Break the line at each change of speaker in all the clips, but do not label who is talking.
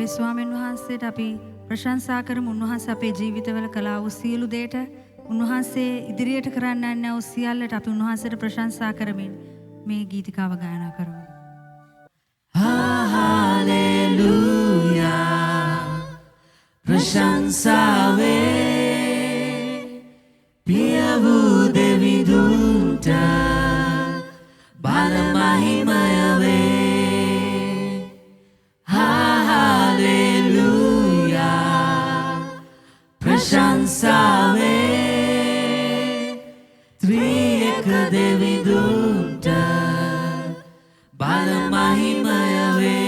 අපේ ස්වාමීන් වහන්සේට අපි ප්‍රශංසා කරමු. උන්වහන්සේ අපේ ජීවිතවල කළා වූ සියලු දේට උන්වහන්සේ ඉදිරියට කරන්න යන වූ සියල්ලට අපි උන්වහන්සේට ප්‍රශංසා කරමින් මේ ගීතිකාව ගායනා කරමු.
Hallelujah, ප්‍රශංසා වේ පිය වූ දෙවිඳුන්ට බල මහිමය වේ. Hallelujah, ප්‍රශංසා වේ ත්‍රිඑක දෙවිඳුන්ට බල මහිමය වේ.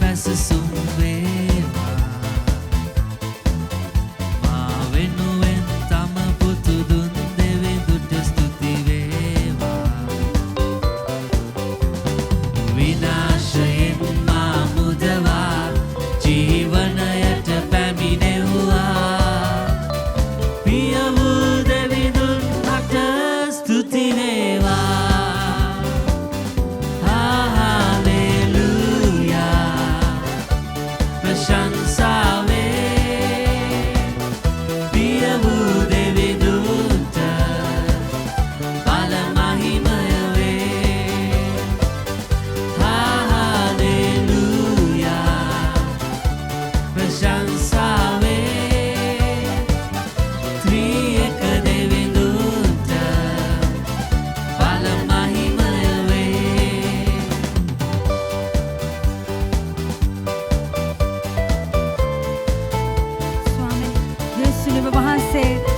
පැසසුම් වේවා මා වෙනුවෙන් තම පුතු දුන් දෙවිඳුට ස්තුති වේවා. විනාශයෙන් මා මුදවා ජීවනයට පැමිණෙව්වා. පිය වූ දෙවිඳුන් හට ස්තුති වේවා.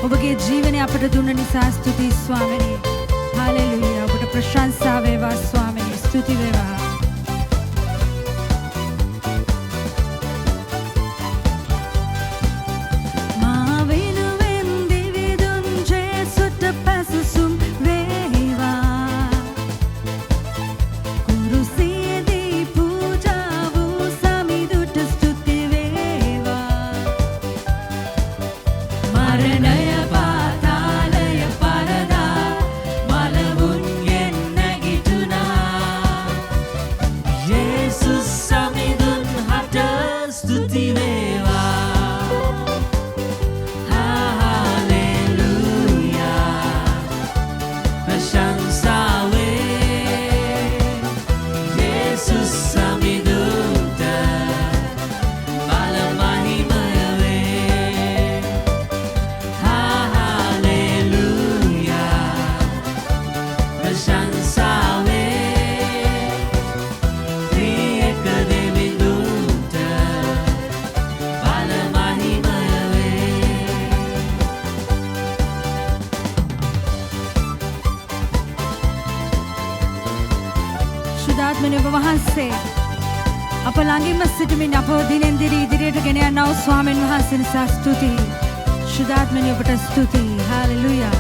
ඔබගේ ජීවනය අපට දුන්න නිසා ස්තුතියි ස්වාමිනේ. හාලෙලූයා. ඔබට ප්‍රශංසා වේවා ස්වාමිනේ. ස්තුති වේවා. මා වෙනුවෙන් දෙවිඳුන් ජේසුට පැසසුම් වේවා. කුරුසියේදී පූජා වූ සමිඳුට ස්තුති වේවා. මරණය ඔබ වහන්සේ අප ළඟින්ම සිටමින් අපව දිනෙන් දින ඉදිරියට ගෙන යනා වූ ස්වාමීන් වහන්සේ නිසා ස්තුතියි. ශුද්ධාත්මනි ඔබට ස්තුතියි. හාලෙලූයා.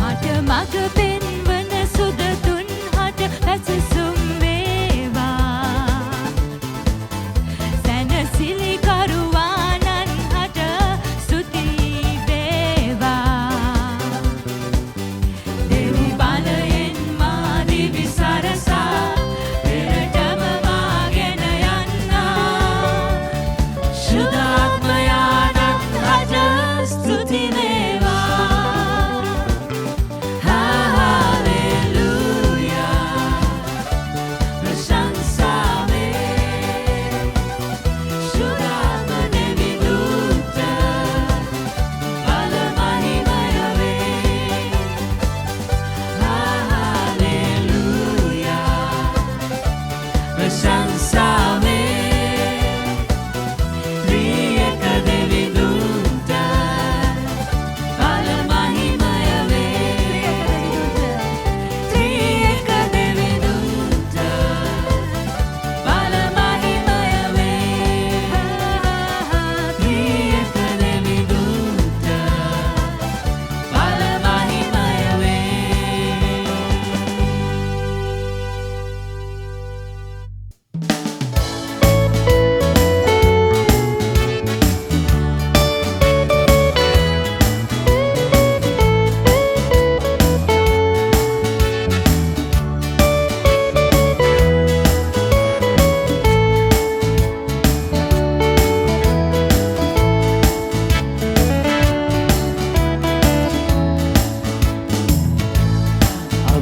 මට මග පෙන්වන සුදතුන් හට පැසසුම් වේවා. සැනසිලි කරුවානන් හට ස්තුති වේවා. දෙවි බලයෙන් මා දිවි සරසා පෙරටම මාගෙන යන්නා. ශුද්ධාත්මයානන් හට ස්තුති වේවා.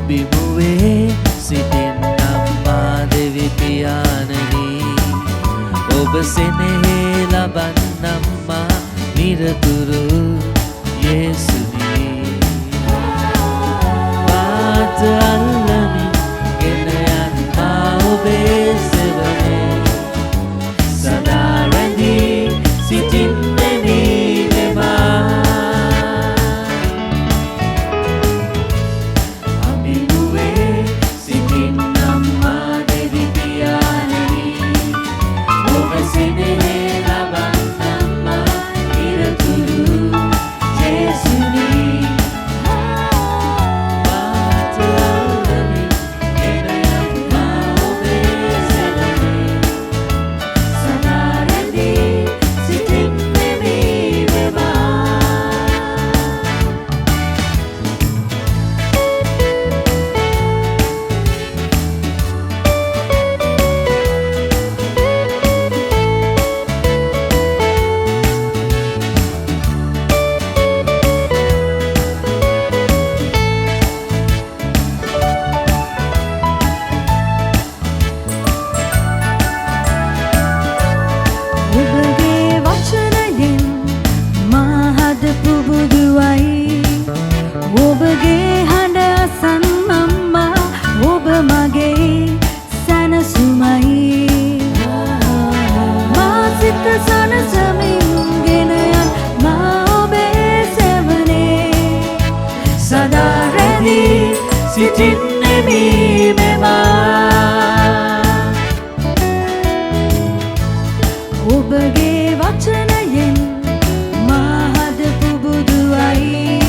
අභිමුවේ සිටින්නම් මා දෙවි පියාණනි ඔබ සෙනෙහි ලබන්නම් මා නිරතුරු යේසුනි මාත අල්ලමින් ගෙන යන්නා ඔබේ සෙවනේ සදා රැඳී සිටින්නෙමි වෙමා අභිමුවේ සිටින්නම් මා දෙවි පියාණනි ඔබ සෙනෙහි ලබන්නම් මා නිරතුරු යේසුනි මාත අල්ලමින් ගෙන යන්නා ඔබේ සෙවනේ සදා රැඳී සිටින්නෙමි වෙමා
ඔබගේ වචනයෙන් මා හදපු බුදුවයි ඔබගේ හඬ අසන්නම් මා ඔබ මගේ සැනසුමයි මා සිත සනසමින් ගෙන යන් මා ඔබේ සෙවනේ සදා රැඳී සිටින්නෙමි මෙවා ඔබගේ වචනයෙන් මා හදපු බුදුවයි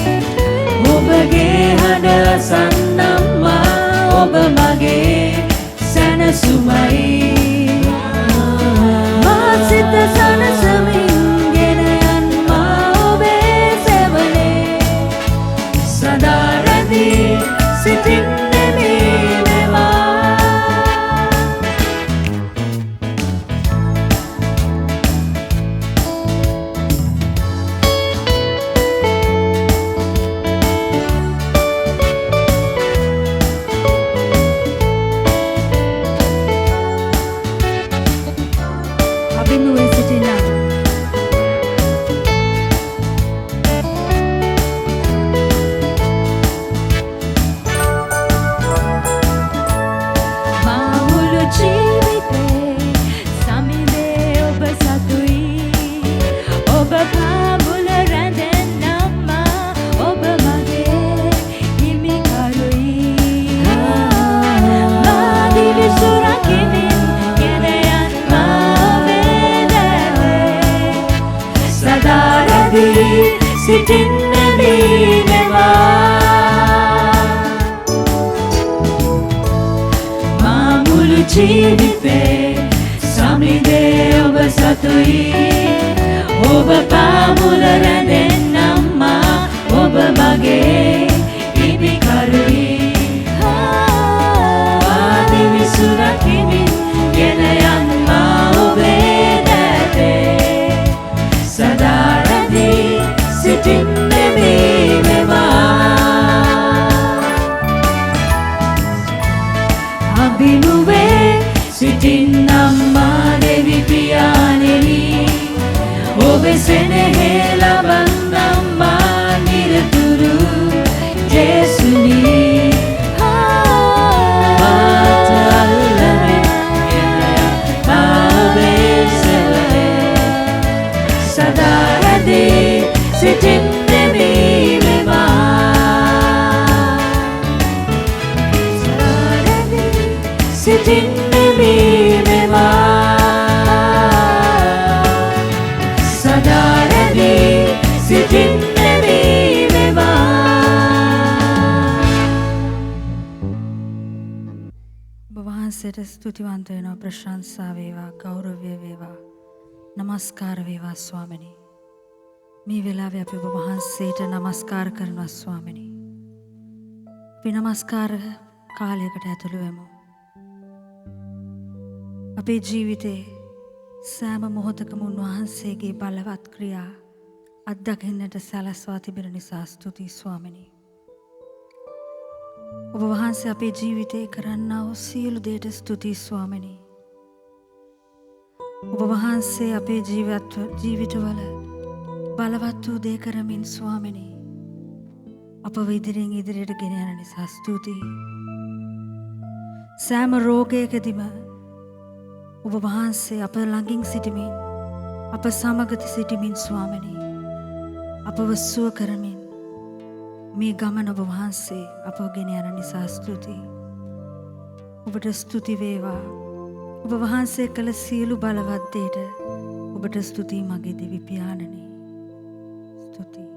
ඔබගේ හඬ අසන්නම් මා ඔබ මගේ සැනසුමයි මා සිත සනසමින් ගෙන යන් මා ඔබේ සෙවනේ සදා රැඳී සිටින්නෙමි මෙවා අභිමුවේ සිටින්නම් මා මුළු ජීවිතේ සමිඳේ ඔබ සතුයි ඔබ පාමුල රැඳෙන්නම් මා ඔබ මගේ හිමිකරුයි මා දිවි සුරකිමින් ගෙන යන් මා ඔබේ දැවේ සදා රැඳී සිටින්නෙමි මෙවා මා මුළු ජීවිතේ සමිඳේ ඔබ සතුයි ඔබ පාමුල රැඳෙන්නම් මා ඔබ මගේ හිමිකරුයි මා දිවි සුරකිමින් ගෙන යන් මා ඔබේ දැවේ සදා රැඳී සිටින්නෙමි මෙවා අභිමුවේ සිටින්නම් මා දෙවි පියාණනි ඔබ සෙනෙහි ලබන්නම් මා නිරතුරු යේසුනි මාත අල්ලමින් ගෙන යන් මා ඔබේ සෙවනේ සදා රැඳී සිටින්නෙමි මෙවා සදා රැඳී සිටින්නෙමි මෙවා සදා රැඳී සිටින්නෙමි මෙවා ඔබ වහන්සේට ස්තුතිවන්ත වෙනවා ප්‍රශංසා වේවා ගෞරවය වේවා නමස්කාර වේවා ස්වාමිනී මේ වෙලාවේ අපි ඔබ වහන්සේට නමස්කාර කරනවා ස්වාමිනී අපි නමස්කාර කාලයකට ඇතුළු වෙමු අපේ ජීවිතේ සෑම මොහොතකම උන්වහන්සේගේ බලවත් ක්‍රියා අත්දකින්නට සැලස්වා තිබෙන නිසා ස්තුතියි ස්වාමිනී ඔබ වහන්සේ අපේ ජීවිතේ කරන්නා වූ සියලු දේට ස්තුතියි ස්වාමිනී. ඔබ වහන්සේ අපේ ජීවිතවල බලවත් වූ දේ කරමින් ස්වාමිනී අපව ඉදිරියෙන් ඉදිරියට ගෙන යන නිසා ස්තුතියි. සෑම රෝගයකදීම ඔබ වහන්සේ අප ළඟින් සිටමින් අප සමග සිටමින් ස්වාමිනී අපව සුව කරමින් මේ ගමන ඔබ වහන්සේ අපව ගෙන යන නිසා ස්තුතියි. ඔබට ස්තුති වේවා. ඔබ වහන්සේ කළ සියලු බලවත් දේට ඔබට ස්තුතියි මගේ දෙවි පියාණනි. ස්තුතියි.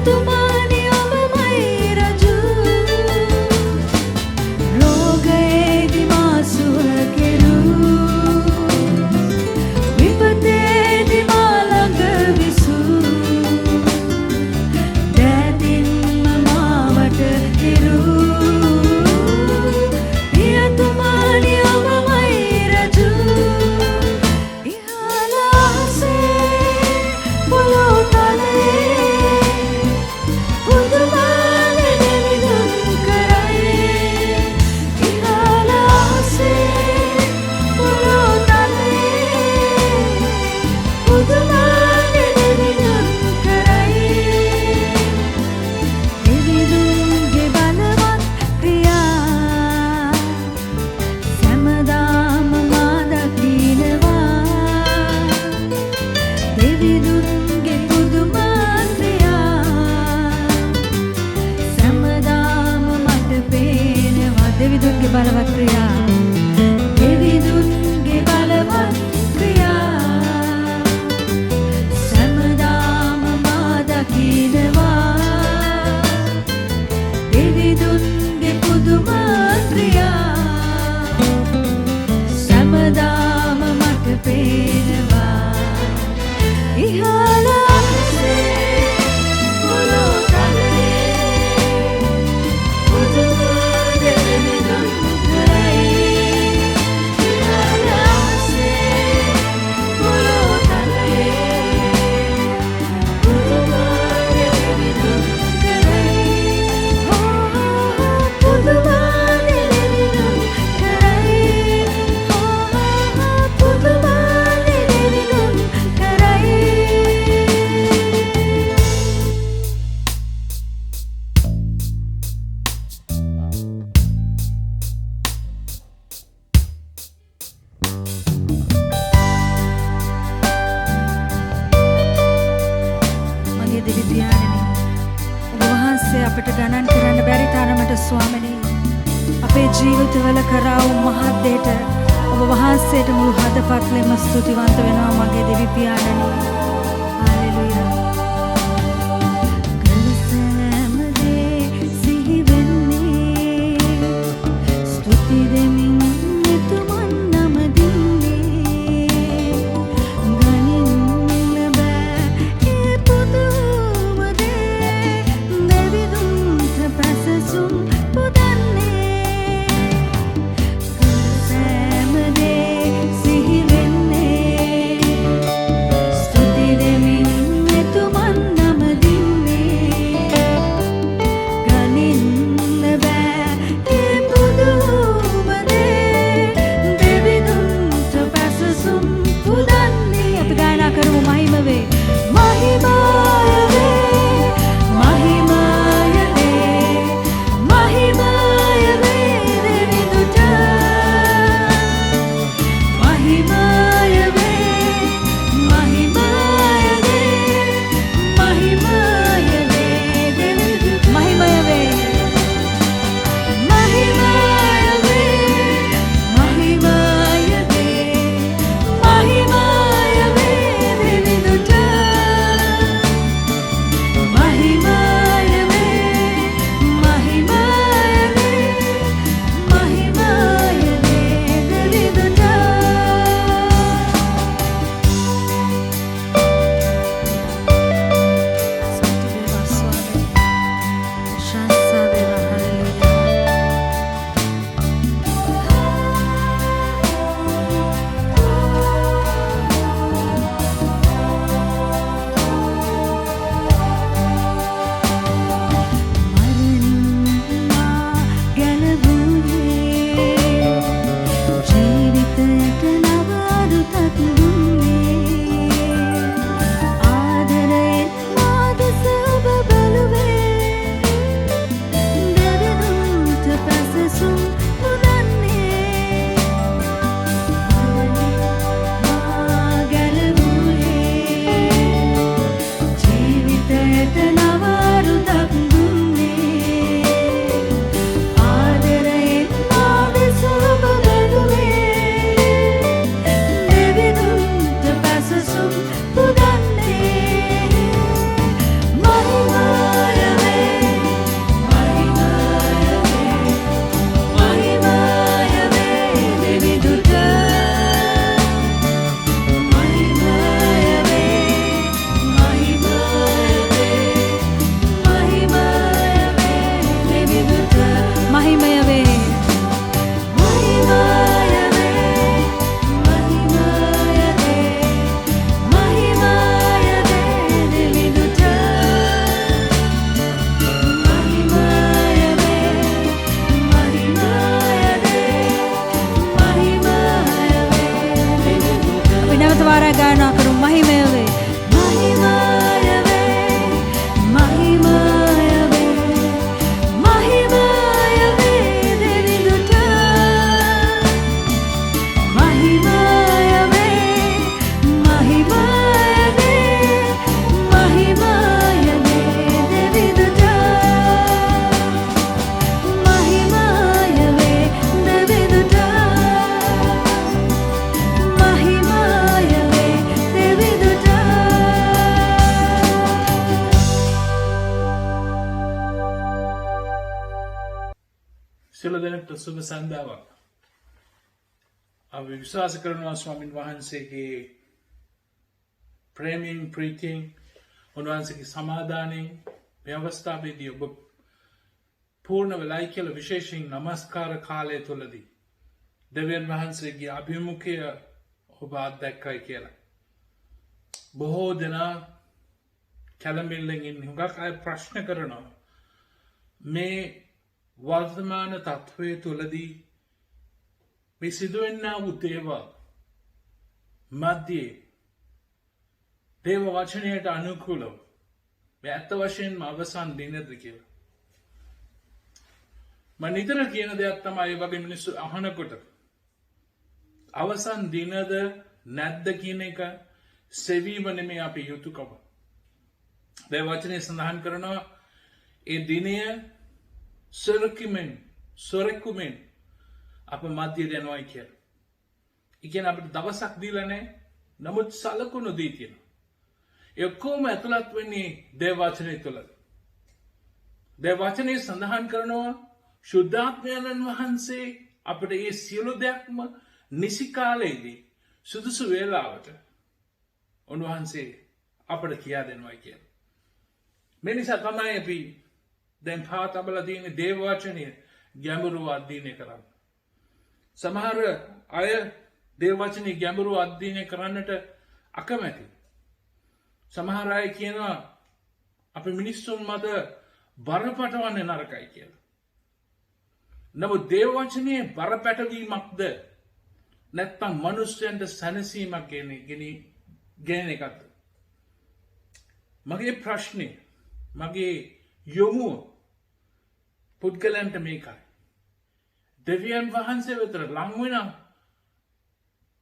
तुम्हारे
උන්වහන්සේ අපිට ගණන් කරන්න බැරි තරමට ස්වාමිනී අපේ ජීවිතවල කරා වූ මහත් දෙයට ඔබ වහන්සේට මුළු හදපත්ලෙම ස්තුතිවන්ත වෙනවා මගේ දෙවි පියාණනි. හalleluya.
සුබ සන්දාවක්. අපි විශ්වාස කරනවා ස්වාමීන් වහන්සේගේ ප්‍රේමයෙන් ප්‍රීතියෙන් උන්වහන්සේගේ සමාදානයෙන් මේ අවස්ථාවේදී ඔබ පූර්ණ වෙලයි කියලා විශේෂයෙන් නමස්කාර කාලය තුළදී දෙවියන් වහන්සේගේ අභිමුඛය ඔබ අත්දැක්කයි කියලා. බොහෝ දෙනා කැළඹිල්ලෙන් ඉන්නේ. හුඟක් අය ප්‍රශ්න කරනවා මේ වර්තමාන තත්ත්වය තුළදී මේ සිදුවෙන්නා වූ දේවල් මධ්‍යයේ දේව වචනයට අනුකූලව මේ ඇත්ත වශයෙන්ම අවසන් දිනද කියලා. මම නිතර කියන දෙයක් තමයි ඒ වගේ මිනිස්සු අහනකොට අවසන් දිනද නැද්ද කියන එක සෙවීම නෙමෙයි අපේ යුතුයකම. දේව වචනේ සඳහන් කරනවා ඒ දිනය සොරකුමෙන් අප මධ්‍යයට යනවායි කියලා. ඒ කියන්නේ අපිට දවසක් දීලා නැහැ. නමුත් සලකුණු දී තියෙනවා. ඒ ඔක්කොම ඇතුළත් වෙන්නේ දේව වචනය තුළ. දේව වචනේ සඳහන් කරනවා ශුද්ධාත්මයන් වහන්සේ අපිට මේ සියලු දෙයක්ම නිසි කාලයේදී සුදුසු වේලාවට උන්වහන්සේ අපිට කියා දෙනවා කියලා. මේ නිසා තමයි අපි දැන් පාතබල තියෙන දේව වචනය ගැඹුරුව අධ්‍යයනය කරන්න. සමහර අය දේව වචනේ ගැඹුරුව අධ්‍යයනය කරන්නට අකමැති. සමහර අය කියනවා අපි මිනිස්සුන් මත බරපතවන්නේ නරකයි කියලා. නමුත් දේව වචනේ බරපැටවීමක්ද නැත්නම් මනුෂ්‍යයන්ට සැනසීමක් ගෙන එකක්ද? මගේ ප්‍රශ්නේ මගේ යොමුව පුද්ගලයන්ට මේකයි. දෙවියන් වහන්සේ වෙතට ලං වෙන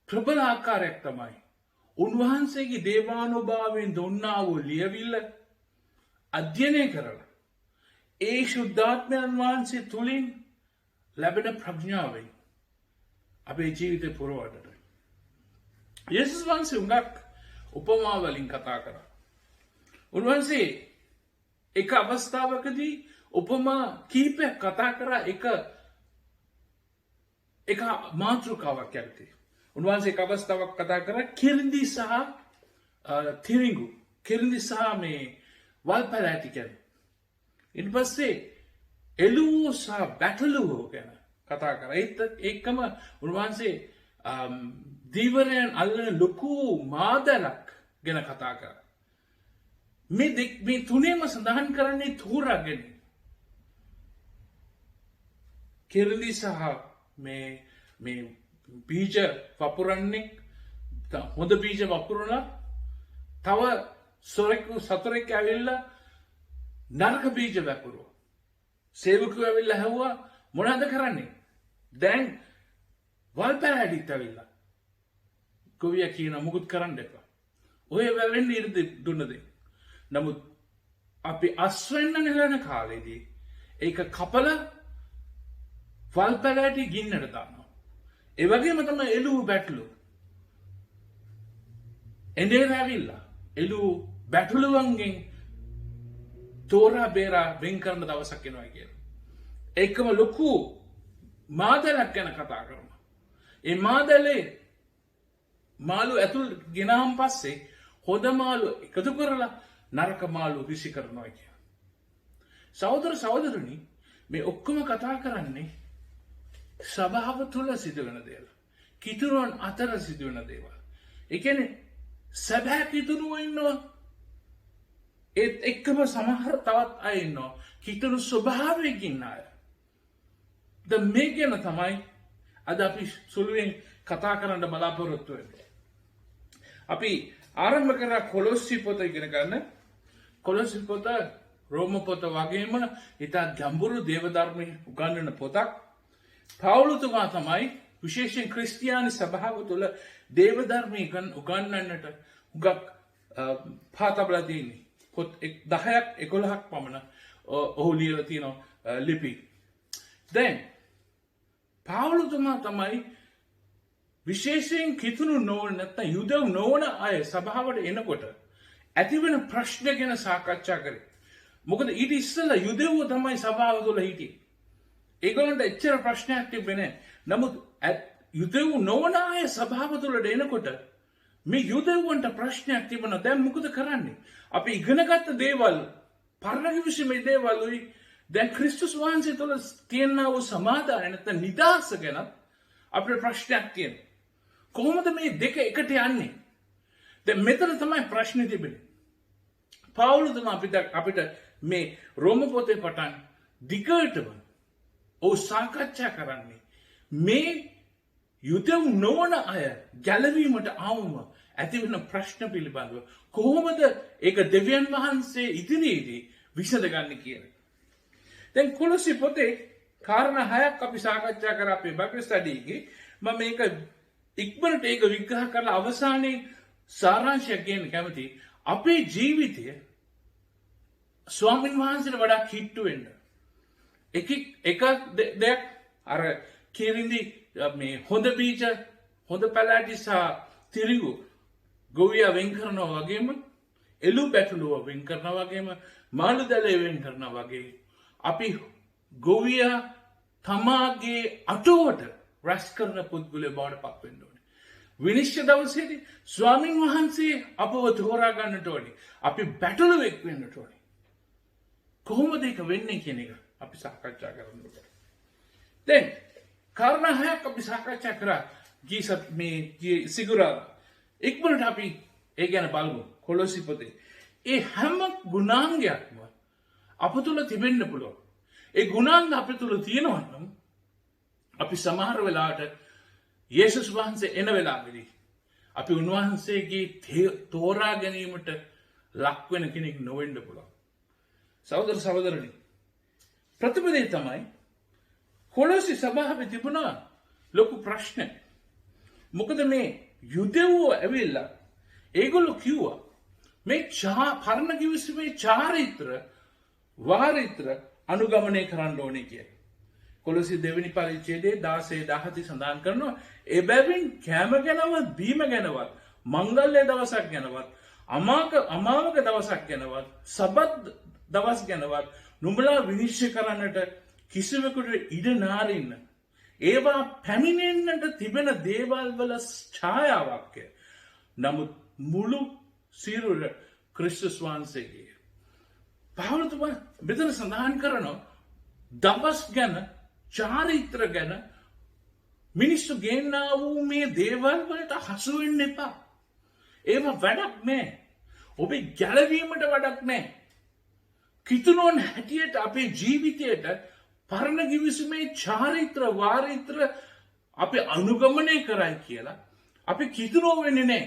ප්‍රබල ආකාරයක් තමයි උන්වහන්සේගේ දේවානුභාවයෙන් දුන්නා වූ ලියවිල්ල අධ්‍යයනය කරලා ඒ ශුද්ධාත්මයන් වහන්සේ තුලින් ලැබෙන ප්‍රඥාවෙන් අපේ ජීවිතේ පුරවන්නට. යේසුස් වහන්සේ උඟක් උපමා වලින් කතා කරා. උන්වහන්සේ එක අවස්ථාවකදී උපමා කීපයක් කතා කරා එක මාතෘකාවක් යටතේ. උන්වහන්සේ එක අවස්ථාවක් කතා කරා කිරිඳි සහ තිරිඟු. කිරිඳි සහ මේ වල්පැලෑටි කියන්නේ. ඊට පස්සේ එළුවෝ සහ බැටළුවෝ ගැන කතා කරා. ඒකම උන්වහන්සේ දීවරයන් අල්ලන ලොකු මාදලක් ගැන කතා කරා. මේ තුනේම සඳහන් කරන්නේ තෝරාගෙන. කිරිඳි සහ මේ බීජ වපුරන්නේ හොඳ බීජ වපුරලා තව සතුරෙක් ඇවිල්ලා නරක බීජ වැපුරුවා. සේවකයෝ ඇවිල්ලා හැවුවා මොනවද කරන්නේ? දැන් වල්පැලෑටිත් ඇවිල්ලා ගොවියා කියන මුකුත් කරන්න එපා. ඔය වැවෙන්න ඉරද දුන්නද? නමුත් අපි අස්වෙන්න නෙලන කාලේදී ඒක කපලා වල්පැලෑටි ගින්නට දානවා. ඒ වගේම තමයි එළුව බැටළු. එඬේ ඇවිල්ලා එළුව බැටළුවන්ගෙන් තෝරා බේරා වෙන් කරන දවසක් එනවා කියලා. ඒකම ලොකු මාදලක් ගැන කතා කරනවා. ඒ මාදලේ මාළු ඇතුල් ගෙනාම් පස්සේ හොඳ මාළු එකතු කරලා නරක මාළු විසි කරනවා කියලා. සහෝදර සහෝදරනි මේ ඔක්කොම කතා කරන්නේ සභාව තුළ සිදුවන දේවල්. කිතුරුවන් අතර සිදුවන දේවල්. ඒ කියන්නේ සැබෑ කිතුරුවෝ ඉන්නවා. ඒත් එක්කම සමහර තවත් අය ඉන්නවා. කිතුරු ස්වභාවයකින් අය. දැන් මේ ගැන තමයි අද අපි සුළුවෙන් කතා කරන්න බලාපොරොත්තු වෙන්නේ. අපි ආරම්භ කරා කොලොස්සි පොත ඉගෙන ගන්න. කොලොස්සි පොත රෝම පොත වගේම ඉතා ගැඹුරු දේව ධර්මයේ උගන්වන පොතක්. පවුලුතුමා තමයි විශේෂයෙන් ක්‍රිස්තියානි සභාව තුළ දේව ධර්මයේ උගන්වන්නට උගක් පාතබලා තියෙන්නේ. පොත් 10ක් 11ක් පමණ ඔහු ලියලා තියෙන ලිපි. දැන් පවුලුතුමා තමයි විශේෂයෙන් කිතුණු නොවන නැත්නම් යුදෙව් නොවන අය සභාවට එනකොට ඇතිවෙන ප්‍රශ්න ගැන සාකච්ඡා කරේ. මොකද ඊට ඉස්සෙල්ලා යුදෙව්ව තමයි සභාව තුළ හිටියේ. ඒගොල්ලන්ට එච්චර ප්‍රශ්නයක් තිබෙන්නේ නැහැ. නමුත් යුදෙව් නොවන අය සභාව තුළට එනකොට මේ යුදෙව්වන්ට ප්‍රශ්නයක් තිබුණා. දැන් මොකද කරන්නේ? අපි ඉගෙනගත්ත දේවල් පරණ කිවිසුමේ දේවල්ුයි දැන් ක්‍රිස්තුස් වහන්සේ තුළ තියෙනා වූ සමාදානය නැත්නම් නිදහස ගැන අපිට ප්‍රශ්නයක් තියෙනවා. කොහොමද මේ දෙක එකට යන්නේ? දැන් මෙතන තමයි ප්‍රශ්නේ තිබෙන්නේ. පවුලුතුම අපිට මේ රෝම පොතේ පටන් දිගටම ඔහු සාකච්ඡා කරන්නේ මේ යුදෙව් නොවන අය ගැලවීමට ආවම ඇතිවෙන ප්‍රශ්න පිළිබඳව කොහොමද ඒක දෙවියන් වහන්සේ ඉදිරියේදී විසඳගන්නේ කියන එක. දැන් කොලොසි පොතේ කාරණා 6ක් අපි සාකච්ඡා කරා අපේ බයිබල් ස්ටඩි එකේ. මම මේක ඉක්මනට ඒක විග්‍රහ කරලා අවසානයේ සාරාංශයක් ගන්න කැමතියි. අපේ ජීවිතය ස්වාමින් වහන්සේට වඩා කිට්ටු වෙන්න. එක දෙයක් අර කිරිඳි මේ හොඳ බීජ හොඳ පැලෑටි සහ තිරිඟු ගොවියා වෙන් කරනවා වගේම එළු බැටළුව වෙන් කරනවා වගේම මාළු දැලේ වෙන් කරනවා වගේ අපි ගොවියා තමාගේ අටුවට රැස් කරන පුද්ගලයෙ බවට පත් වෙන්න ඕනේ. විනිශ්චය දවසේදී ස්වාමින් වහන්සේ අපව තෝරා ගන්නට ඕනේ. අපි බැටළුවෙක් වෙන්නට ඕනේ. කොහොමද ඒක වෙන්නේ කියන එක අපි සාකච්ඡා කරන්න ඕනේ. දැන් කාරණා හයක් අපි සාකච්ඡා කරා මේ සිකුරාදා. ඉක්මනට අපි ඒ ගැන බලමු. කොලොසි පොතේ. ඒ හැම ගුණාංගයක්ම අප තුළ තිබෙන්න පුළුවන්. ඒ ගුණාංග අප තුළ තියෙනවා නම් අපි සමහර වෙලාවට යේසුස් වහන්සේ එන වෙලාවේදී අපි උන්වහන්සේගේ තෝරා ගැනීමට ලක් වෙන කෙනෙක් නොවෙන්න පුළුවන්. සහෝදර සහෝදරනි, ප්‍රථම දේ තමයි කොලොසි සභාවේ තිබුණා ලොකු ප්‍රශ්න. මොකද මේ යුදෙව්වෝ ඇවිල්ලා ඒගොල්ලෝ කිව්වා මේ පරණ කිවිසුමේ චාරිත්‍ර වාරිත්‍ර අනුගමනය කරන්න ඕනේ කියලා. කොලොසි දෙවෙනි පරිච්ඡේදයේ 16-17 සඳහන් කරනවා එබැවින් කෑම ගැනවත් බීම ගැනවත් මංගල්‍ය දවසක් ගැනවත් අමාවක දවසක් ගැනවත් සබත් දවස් ගැනවත් නුඹලා විනිශ්චය කරන්නට කිසිවෙකුට ඉඩ නාරින්න. ඒවා පැමිණෙන්නට තිබෙන දේවල් වල ඡායාවක්ය. නමුත් මුළු සිරුර ක්‍රිස්තුස් වහන්සේගේ. පවුලතුමා මෙතන සඳහන් කරනවා දවස් ගැන චාරිත්‍ර ගැන මිනිස්සු ගෙන්නා වූ මේ දේවල් වලට හසු වෙන්න එපා. ඒවා වැඩක් නෑ. ඔබේ ගැලවීමට වැඩක් නෑ. කිතුනොන් හැටියට අපේ ජීවිතයට පරණ කිවිසුමේ චාරිත්‍ර වාරිත්‍ර අපි අනුගමනය කරයි කියලා අපි කිතුනෝ වෙන්නේ නෑ.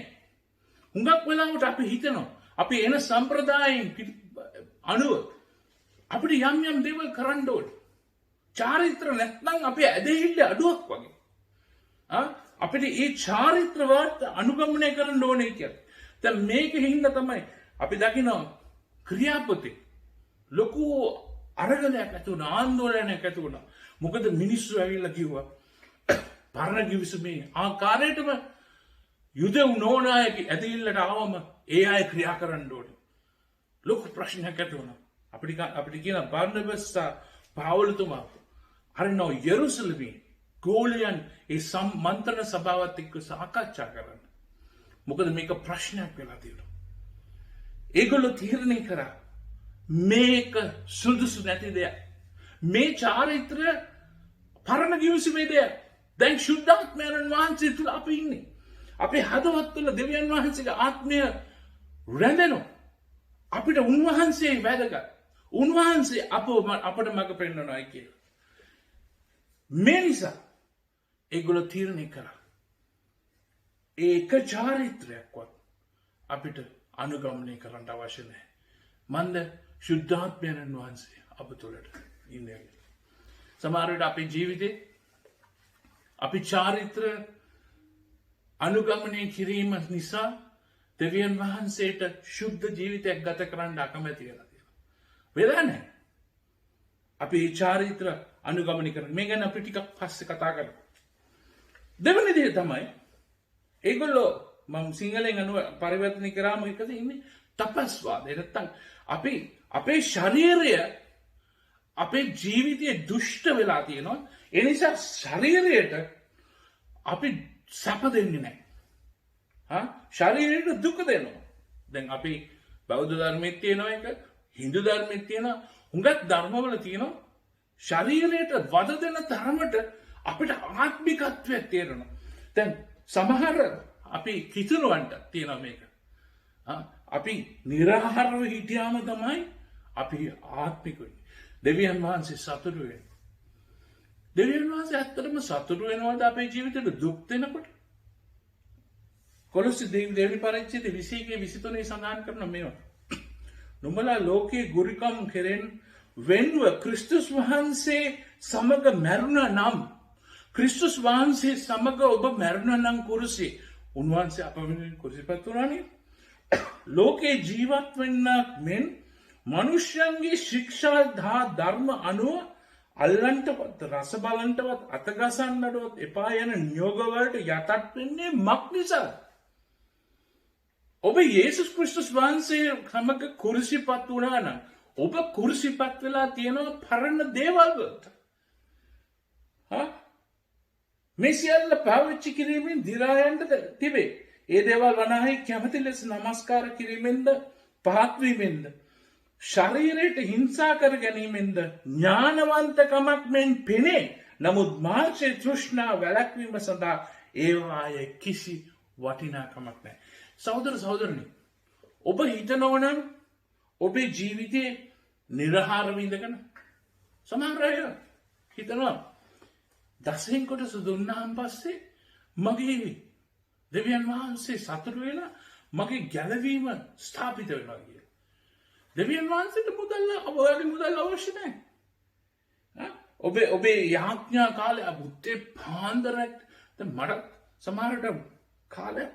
හුඟක් වෙලාවට අපි හිතනවා අපි එන සම්ප්‍රදායෙන් අනුව අපිට යම් යම් දේවල් කරන්න ඕනේ. චාරිත්‍ර නැත්නම් අපේ ඇදහිල්ල අඩුවක් වගේ. අපිට ඒ චාරිත්‍ර වාර්ත අනුගමනය කරන්න ඕනේ කියලා. දැන් මේක හින්දා තමයි අපි දකිනවා ක්‍රියාපතේ ලොකු අරගලයක් ඇති වුණා, ආందోලනයක් ඇති වුණා. මොකද මිනිස්සු ඇවිල්ලා කිව්වා පරණ කිවිසුමේ ආකාරයටම යුදෙව් නෝනායක ඇදහිල්ලට ආවම ඒ අය ක්‍රියා කරන්න ඕනේ. ලොකු ප්‍රශ්නයක් ඇති වුණා. අපිට කියන බර්නබස් සහ පාවුල්තුමා හරිනෝ යෙරුසලමේ ගෝලයන් ඒ මන්ත්‍රණ සභාවත් එක්ක සාකච්ඡා කරන්න. මොකද මේක ප්‍රශ්නයක් වෙලා තියෙනවා. ඒගොල්ලෝ තීරණය කරා මේක සුදුසු නැති දෙයක්. මේ චාරිත්‍ර පරණ කිවිසුමේ දෙයක්. දැන් ශුද්ධාත්මයන් වහන්සේ තුළ අපි ඉන්නේ. අපේ හදවත් තුළ දෙවියන් වහන්සේගේ ආත්මය රැඳෙනවා. අපිට උන්වහන්සේ වැදගත්. උන්වහන්සේ අපට මඟ පෙන්වනවා කියලා. මේ නිසා ඒගොල්ලෝ තීරණය කරා ඒක චාරිත්‍රයක්වත් අපිට අනුගමනය කරන්න අවශ්‍ය නැහැ. මන්ද ශුද්ධාත්මයන් වහන්සේ අප තුළට ඉන්නේ. සමහර විට අපේ ජීවිතේ අපි චාරිත්‍ර අනුගමනය කිරීම නිසා දෙවියන් වහන්සේට ශුද්ධ ජීවිතයක් ගත කරන්න අකමැති වෙලා තියෙනවා. වෙලා නැහැ. අපි මේ චාරිත්‍ර අනුගමනය කරන මේ ගැන අපි ටිකක් පස්සේ කතා කරමු. දෙවෙනි දේ තමයි ඒගොල්ලෝ මම සිංහලෙන් පරිවර්තනය කරාම එකද ඉන්නේ තපස්වාදය. නැත්තම් අපි අපේ ශරීරය අපේ ජීවිතයේ දුෂ්ට වෙලා තියෙනවා. ඒ නිසා ශරීරයට අපි සැප දෙන්නේ නැහැ. ශරීරයට දුක දෙනවා. දැන් අපි බෞද්ධ ධර්මයේ තියෙනවා එක, හින්දු ධර්මයේ තියෙනවා, හුඟක් ධර්මවල තියෙනවා ශරීරයට වද දෙන තරමට අපිට ආත්මිකත්වයක් තියෙනවා. දැන් සමහර අපි කිතුණුවන්ට තියෙනවා මේක. අපි නිරාහාරව හිටියාම තමයි අපි ආත්මික වෙන්නේ. දෙවියන් වහන්සේ සතුටු වෙන්නේ. දෙවියන් වහන්සේ ඇත්තටම සතුටු වෙනවද අපේ ජීවිතේට දුක් දෙනකොට? කොලොසි දෙවෙනි පරිච්ඡේදයේ 21-23 සඳහන් කරන මේවා. නුඹලා ලෝකයේ ගුරුකම් කෙරෙන් වෙන්ව ක්‍රිස්තුස් වහන්සේ සමග මැරුණා නම් ක්‍රිස්තුස් වහන්සේ සමග ඔබ මැරුණා නම් කුරුසේ උන්වහන්සේ අප වෙනුවෙන් කුරුසිපත් වුණානේ. ලෝකේ ජීවත් වෙන්න මෙන් මනුෂ්‍යයන්ගේ ශික්ෂා දා ධර්ම අනුව අල්ලන්ටවත් රස බලන්ටවත් අතගසන්නටවත් එපා යන නියෝගවලට යටත් වෙන්නේ මක් නිසා? ඔබ යේසුස් ක්‍රිස්තුස් වහන්සේ සමග කුරුසිපත් වුණා නම් ඔබ කුරුසිපත් වෙලා තියෙනවා පරණ දේවල් වලට. මේ සියල්ල පාවිච්චි කිරීමෙන් දිරා යන්න තිබේ. ඒ දේවල් වනාහි කැමති ලෙස නමස්කාර කිරීමෙන්ද පහත් වීමෙන්ද ශරීරයට හිංසා කර ගැනීමෙන්ද ඥානවන්තකමක් මෙන් පෙනේ. නමුත් මාංශයේ තෘෂ්ණා වැළැක්වීම සඳහා ඒවායේ කිසි වටිනාකමක් නැහැ. සහෝදර සහෝදරනි, ඔබ හිතනවනම් ඔබේ ජීවිතේ නිර්ආහාර විඳගෙන සමහර අය හිතනවා දසෙන් කොටස දුන්නාන් පස්සේ මගේ දෙවියන් වහන්සේ සතුටු වෙලා මගේ ගැලවීම ස්ථාපිත වෙනවා කියලා. දෙවියන් වහන්සේට ඔයාගේ මුදල් අවශ්‍ය නැහැ. ඔබේ යාඥා කාලය බුත්තේ පාන්දරක් මට සමහරට කාලයක්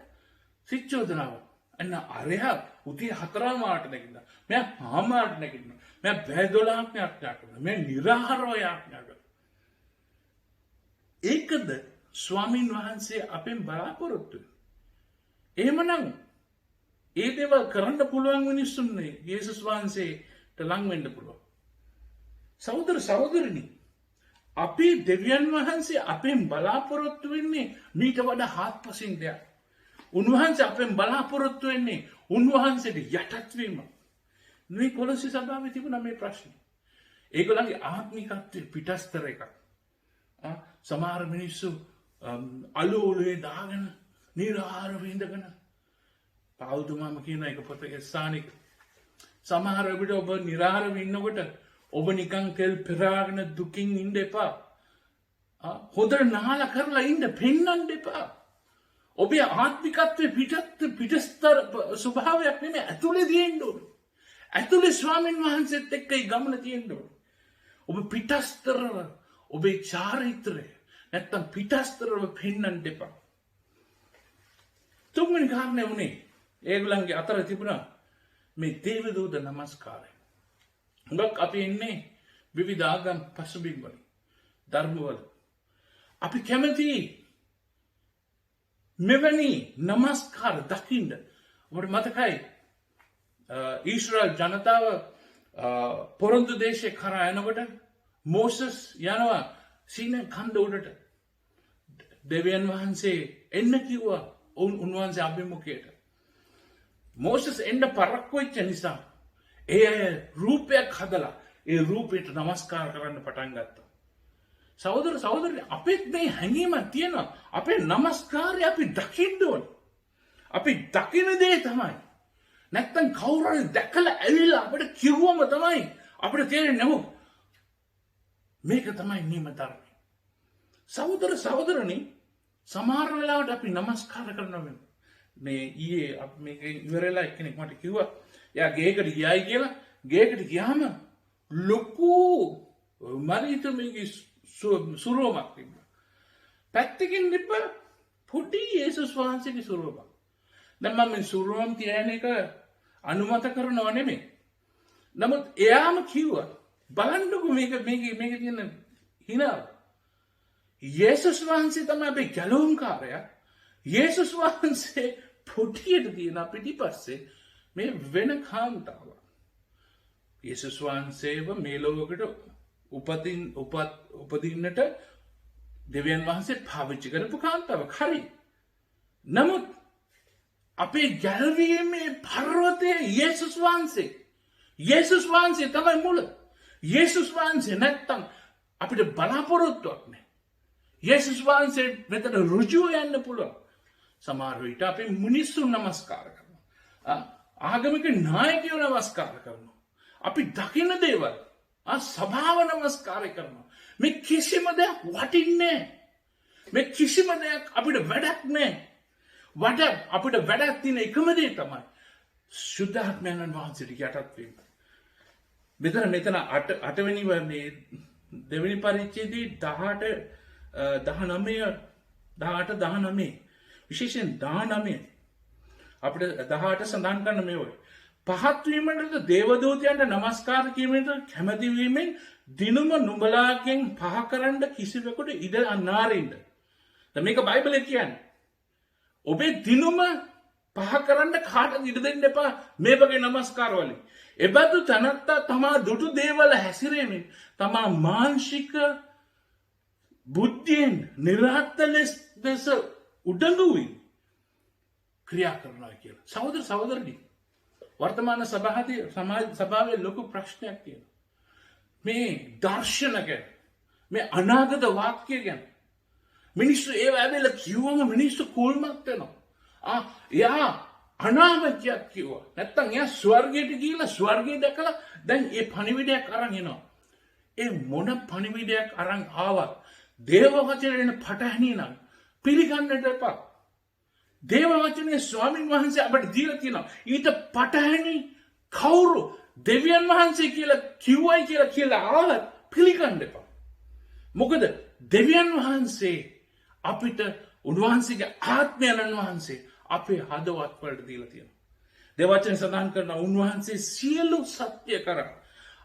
සිච්චෝදනාව එන්න අරයා උදේ 4 මාට නැගින්න. මෙයා 5 මාට නැගින්න. මෙයා බෑ 12ක් යාඥා කරනවා. මෙයා නිර්ආහාරව යාඥා කරනවා. ඒකද ස්වාමීන් වහන්සේ අපෙන් බලාපොරොත්තු වෙන්නේ. එහෙමනම් ඒ දේවල් කරන්න පුළුවන් මිනිස්සුන්නේ යේසුස් වහන්සේට ලං වෙන්න පුළුවන්. සහෝදර සහෝදරනි, අපි දෙවියන් වහන්සේ අපෙන් බලාපොරොත්තු වෙන්නේ මීට වඩා හාත්පසින් දෙයක්. උන්වහන්සේ අපෙන් බලාපොරොත්තු වෙන්නේ උන්වහන්සේට යටත් වීම. මේ කොලොසි සභාවේ තිබුණා මේ ප්‍රශ්නේ. ඒගොල්ලන්ගේ ආත්මිකත්වයේ පිටස්තර එකක්. සමහර මිනිස්සු අලෝලේ දාගෙන නිර්ආහාර විඳගෙන පාවුතුමාම කියන එක පොතේ ස්ථානික සමහර විට ඔබ නිර්ආහාර වින්නකොට ඔබ නිකන් තෙල් පෙරාගෙන දුකින් ඉන්න එපා. හොඳට නාලා කරලා ඉන්න පෙන්නන්න එපා. ඔබේ ආත්මිකත්වයේ පිටස්තර ස්වභාවයක් නෙමෙයි ඇතුලේ තියෙන්න ඕනේ. ඇතුලේ ස්වාමීන් වහන්සේත් එක්කයි ගමන තියෙන්න ඕනේ. ඔබ පිටස්තරව ඔබේ චාරිත්‍රය නැත්තම් පිටස්තරව පෙන්වන්න එපා. තුන්වෙනි කාරණේ උනේ ඒගොල්ලන්ගේ අතර තිබුණා මේ දේවදූත නමස්කාරය. හුඟක් අපි ඉන්නේ විවිධ ආගම් පසුබිම් වල ධර්මවල. අපි කැමති මෙවැනි නමස්කාර දකින්න. ඔබට මතකයි ඊශ්‍රායල් ජනතාව පොරොන්දු දේශේ කරා යනකොට මෝසස් යනවා සීන කන්ද උඩට. දෙවියන් වහන්සේ එන්න කිව්වා උන්වහන්සේ අභිමුඛයට. මෝසස් එන්න පරක්කු වෙච්ච නිසා ඒ රූපයක් හදලා ඒ රූපයට නමස්කාර කරන්න පටන් ගත්තා. සහෝදර සහෝදරනි, අපිත් මේ හැඟීමක් තියෙනවා. අපේ නමස්කාරය අපි දකින්න ඕනේ. අපි දකින දේ තමයි. නැත්තම් කවුරු හරි දැකලා ඇවිල්ලා අපිට කිව්වම තමයි අපිට තේරෙන්නේ නෝ. මේක තමයි නියම ධර්මය. සහෝදර සහෝදරනි, සමහර වෙලාවට අපි නමස්කාර කරනවා. මේ ඊයේ මේක ඉවරලා එක්කෙනෙක් මට කිව්වා එයා ගේකට ගියයි කියලා. ගේකට ගියාම ලොකු මරිතුමගේ සුරෝමක් තිබ්බා. පැත්තකින් තිබ්බ පොඩි යේසුස් වහන්සේගේ සුරෝමක්. දැන් මම මේ සුරෝම් තියන එක අනුමත කරනව නෙමෙයි. නමුත් එයාම කිව්වා බලන්නකො මේක තියෙන හිනාව. යේසුස් වහන්සේ තමයි අපේ ගැලවුම්කාරයා. යේසුස් වහන්සේ පොටියට තියෙන පිටිපස්සේ මේ වෙන කාන්තාවක්. යේසුස් වහන්සේව මේ ලෝකෙට උපදින්නට දෙවියන් වහන්සේ පාවිච්චි කරපු කාන්තාවක්. හරි. නමුත් අපේ ගැලවීමේ පර්වතය යේසුස් වහන්සේ. යේසුස් වහන්සේ තමයි මුල. යේසුස් වහන්සේ නැත්තම් අපිට බලාපොරොත්තුවක් නැහැ. යේසුස් වහන්සේ මෙතන ඍජුව යන්න පුළුවන්. සමහර විට අපි මිනිස්සු නමස්කාර කරනවා. ආගමික නායකයෝ නමස්කාර කරනවා. අපි දකින දේවල් සභාව නමස්කාර කරනවා. මේ කිසිම දෙයක් වටින්නේ නැහැ. මේ කිසිම දෙයක් අපිට වැඩක් නැහැ. අපිට වැඩක් තියෙන එකම දේ තමයි සුද්ධාත්මයන් වහන්සේට යටත් වීම. මෙතන 8වෙනි වර්ණයේ දෙවෙනි පරිච්ඡේදයේ 18 විශේෂයෙන් 19 අපිට 18 සඳහන් කරන මේ ඔය පහත් වීමට දේවදූතයන්ට නමස්කාර කිරීමට කැමැති වීමෙන් දිනුම නුඹලාගෙන් පහ කරන්න කිසිවෙකුට ඉඩ අනාරින්න. දැන් මේක බයිබලයේ කියන්නේ. ඔබේ දිනුම පහ කරන්න කාටද ඉඩ දෙන්න එපා මේ වගේ නමස්කාර වලින්. එබඳු තනත්තා තමා දුටු දේවල් හැසිරීමෙන් තමා මානසික බුද්ධියෙන් නිරාත්ත ලෙස උඩඟුයි ක්‍රියා කරනවා කියලා. සහෝදර සහෝදරනි, වර්තමාන සභාවේ ලොකු ප්‍රශ්නයක් තියෙනවා. මේ දර්ශන ගැන, මේ අනාගත වාක්‍ය ගැන මිනිස්සු ඒව ඇවිල්ලා කිව්වම මිනිස්සු කුල්මක් වෙනවා. යා අනාගතයක් කිව්වා. නැත්තම් එයා ස්වර්ගයට ගිහිල්ලා ස්වර්ගය දැකලා දැන් ඒ පණිවිඩයක් අරන් එනවා. ඒ මොන පණිවිඩයක් අරන් ආවත් දේව වචනේන පටහැනි නම් පිළිගන්නට එපා. දේව වචනේ ස්වාමීන් වහන්සේ අපට දීලා තියෙනවා. ඊට පටහැනි කවුරු දෙවියන් වහන්සේ කියලා කිව්වයි කියලා ආවත් පිළිගන්න එපා. මොකද දෙවියන් වහන්සේ අපිට උන්වහන්සේගේ ආත්මයන් වහන්සේ අපේ හදවත් වලට දීලා තියෙනවා. දේව වචනේ සඳහන් කරනවා උන්වහන්සේ සියලු සත්‍ය කරා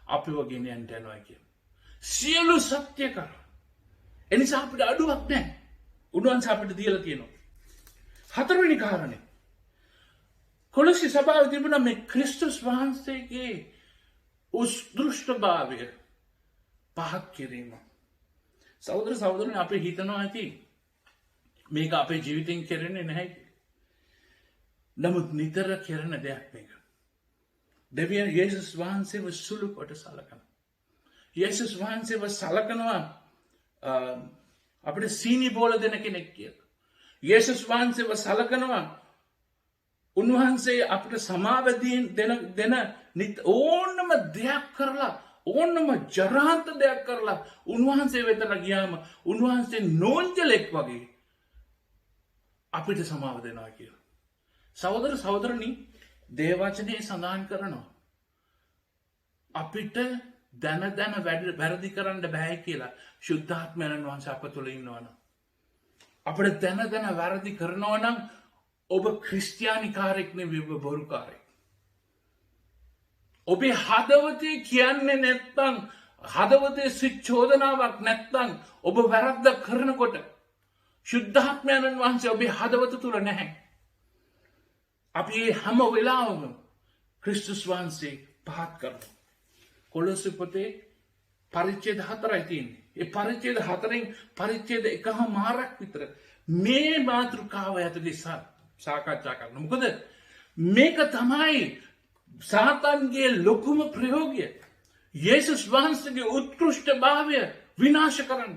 අපිව ගෙනියන්න යනවා කියන. සියලු සත්‍ය කරා. එනිසා අපිට අඩුවක් නැහැ. උන්වහන්සේ අපිට දීලා තියෙනවා. හතරවෙනි කාරණේ. කොලොසි සභාවේ තිබුණ මේ ක්‍රිස්තුස් වහන්සේගේ උත්කෘෂ්ඨභාවය පහත් කිරීම. සහෝදර සහෝදරයනි, අපි හිතනවා ඇති මේක අපේ ජීවිතෙන් කරන්නේ නැහැ. නමුත් නිතර කරන දෙයක් මේක. දෙවියන් යේසුස් වහන්සේව සුළු කොට සලකනවා. යේසුස් වහන්සේව සලකනවා අපිට සීනි බෝල දෙන කෙනෙක් කියලා. යේසුස් වහන්සේව සලකනවා උන්වහන්සේ අපිට සමාවදීන් දෙන ඕනම දෙයක් කරලා, ඕනම ජරාන්ත දෙයක් කරලා උන්වහන්සේ වෙතට ගියාම උන්වහන්සේ නෝන්ජලෙක් වගේ අපිට සමාව දෙනවා කියලා. සහෝදර සහෝදරනි, දේවවචනේ සඳහන් කරනවා අපිට දැන වැරදි කරන්න බෑ කියලා. ශුද්ධාත්මයන් වහන්සේ අප තුළ ඉන්නවනම්, අපිට දැන වැරදි කරනවා නම් ඔබ ක්‍රිස්තියානිකාරයෙක් නෙවෙයි, ඔබ බොරුකාරයෙක්. ඔබේ හදවතේ කියන්නේ නැත්තම්, හදවතේ සිච්චෝදනාවක් නැත්තම් ඔබ වැරද්දක් කරනකොට ශුද්ධාත්මයන් වහන්සේ ඔබේ හදවත තුළ නැහැ. අපි හැම වෙලාවම ක්‍රිස්තුස් වහන්සේ පහත් කරනවා. කොලොස්සේ පොතේ පරිච්ඡේද 4යි තියෙන්නේ. ඒ පරිච්ඡේද 4න් පරිච්ඡේද 1මාරක් විතර මේ මාතෘකාව ඇතුලේ සාකච්ඡා කරනවා. මොකද මේක තමයි සාතන්ගේ ලොකුම ප්‍රයෝගය. යේසුස් වහන්සේගේ උත්කෘෂ්ඨභාවය විනාශ කරන්න.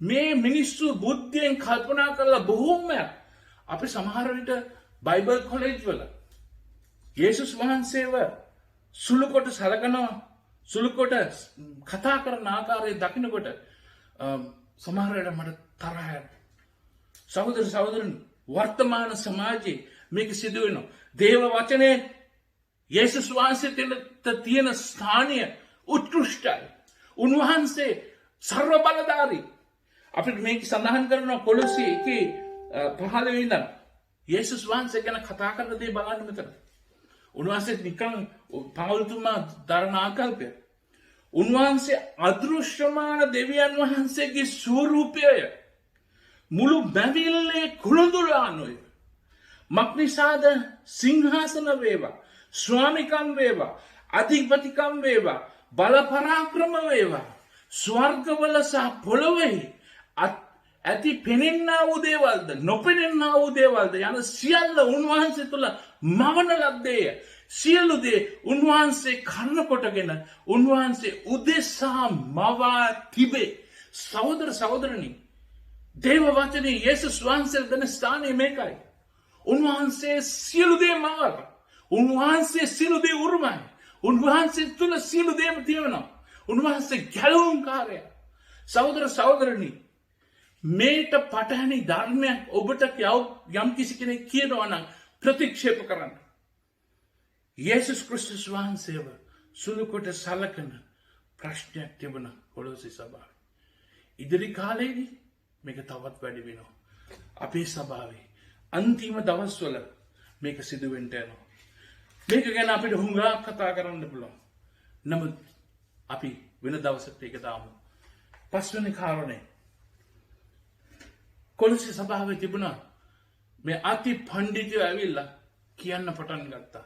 මේ මිනිස්සු බුද්ධියෙන් කල්පනා කරලා බොහෝමයක් අපි සමහර විට බයිබල් කොලෙජ් වල යේසුස් වහන්සේව සුළුකොට සලකනවා, සුළුකොට කතා කරන ආකාරය දකිනකොට සමහර වෙලාවට මට තරහ යනවා. සහෝදර සහෝදරනි, වර්තමාන සමාජයේ මේක සිදු වෙනවා. දේව වචනේ යේසුස් වහන්සේට තියෙන ස්ථානය උත්කෘෂ්ටයි. උන්වහන්සේ සර්ව බලධාරී. අපිට මේක සඳහන් කරනවා කොලොසි 1:15 ඉඳන් යේසුස් වහන්සේ ගැන කතා කරන දේ බලන්න මෙතන. උන්වහන්සේ නිකන් පවුල්තුමා දරණ ආකල්පය. උන්වහන්සේ අදෘශ්‍යමාන දෙවියන් වහන්සේගේ ස්වරූපය මුළු බැවිල්ලේ කුළුඳුලානොය. මක්නිසාද සිංහාසන වේවා, ස්වාමිකම් වේවා, අධිපතිකම් වේවා, බලපරාක්‍රම වේවා, ස්වර්ගවල සහ පොළොවෙහි ඇති පෙනෙන්නා වූ දේවල්ද නොපෙනෙන්නා වූ දේවල්ද යන සියල්ල උන්වහන්සේ තුළ මවන ලද්දේය. සියලු දේ උන්වහන්සේ කර්ණ කොටගෙන උන්වහන්සේ උදෙසා මවා තිබේ. සහෝදර සහෝදරනි, දේව වචනේ යේසුස් වහන්සේ දෙන ස්ථානය මේකයි. උන්වහන්සේ සියලු දේ මවලා, උන්වහන්සේ සියලු දේ උරුමයි. උන්වහන්සේ තුළ සියලු දේම තියෙනවා. උන්වහන්සේ ගැලවුම්කාරයා. සහෝදර සහෝදරනි, මේට පටහැනි ධර්මයක් ඔබට යම් කිසි කෙනෙක් කියනවා නම් ප්‍රතික්ෂේප කරන්න. යේසුස් ක්‍රිස්තුස් වහන්සේව සුළුකොට සලකන ප්‍රශ්නයක් තිබුණ කොලොසි සභාවේ. ඉදිරි කාලයේදී මේක තවත් වැඩි වෙනවා. අපේ සභාවේ අන්තිම දවස්වල මේක සිදුවෙන්න යනවා. මේක ගැන අපිට හුඟා කතා කරන්න පුළුවන්. නමුත් අපි වෙන දවසකට ඒක දාමු. පස්වෙනි කාරණේ කොලොස්සේ සභාවේ තිබුණා මේ අති පඬිතුයෝ ඇවිල්ලා කියන්න පටන් ගත්තා.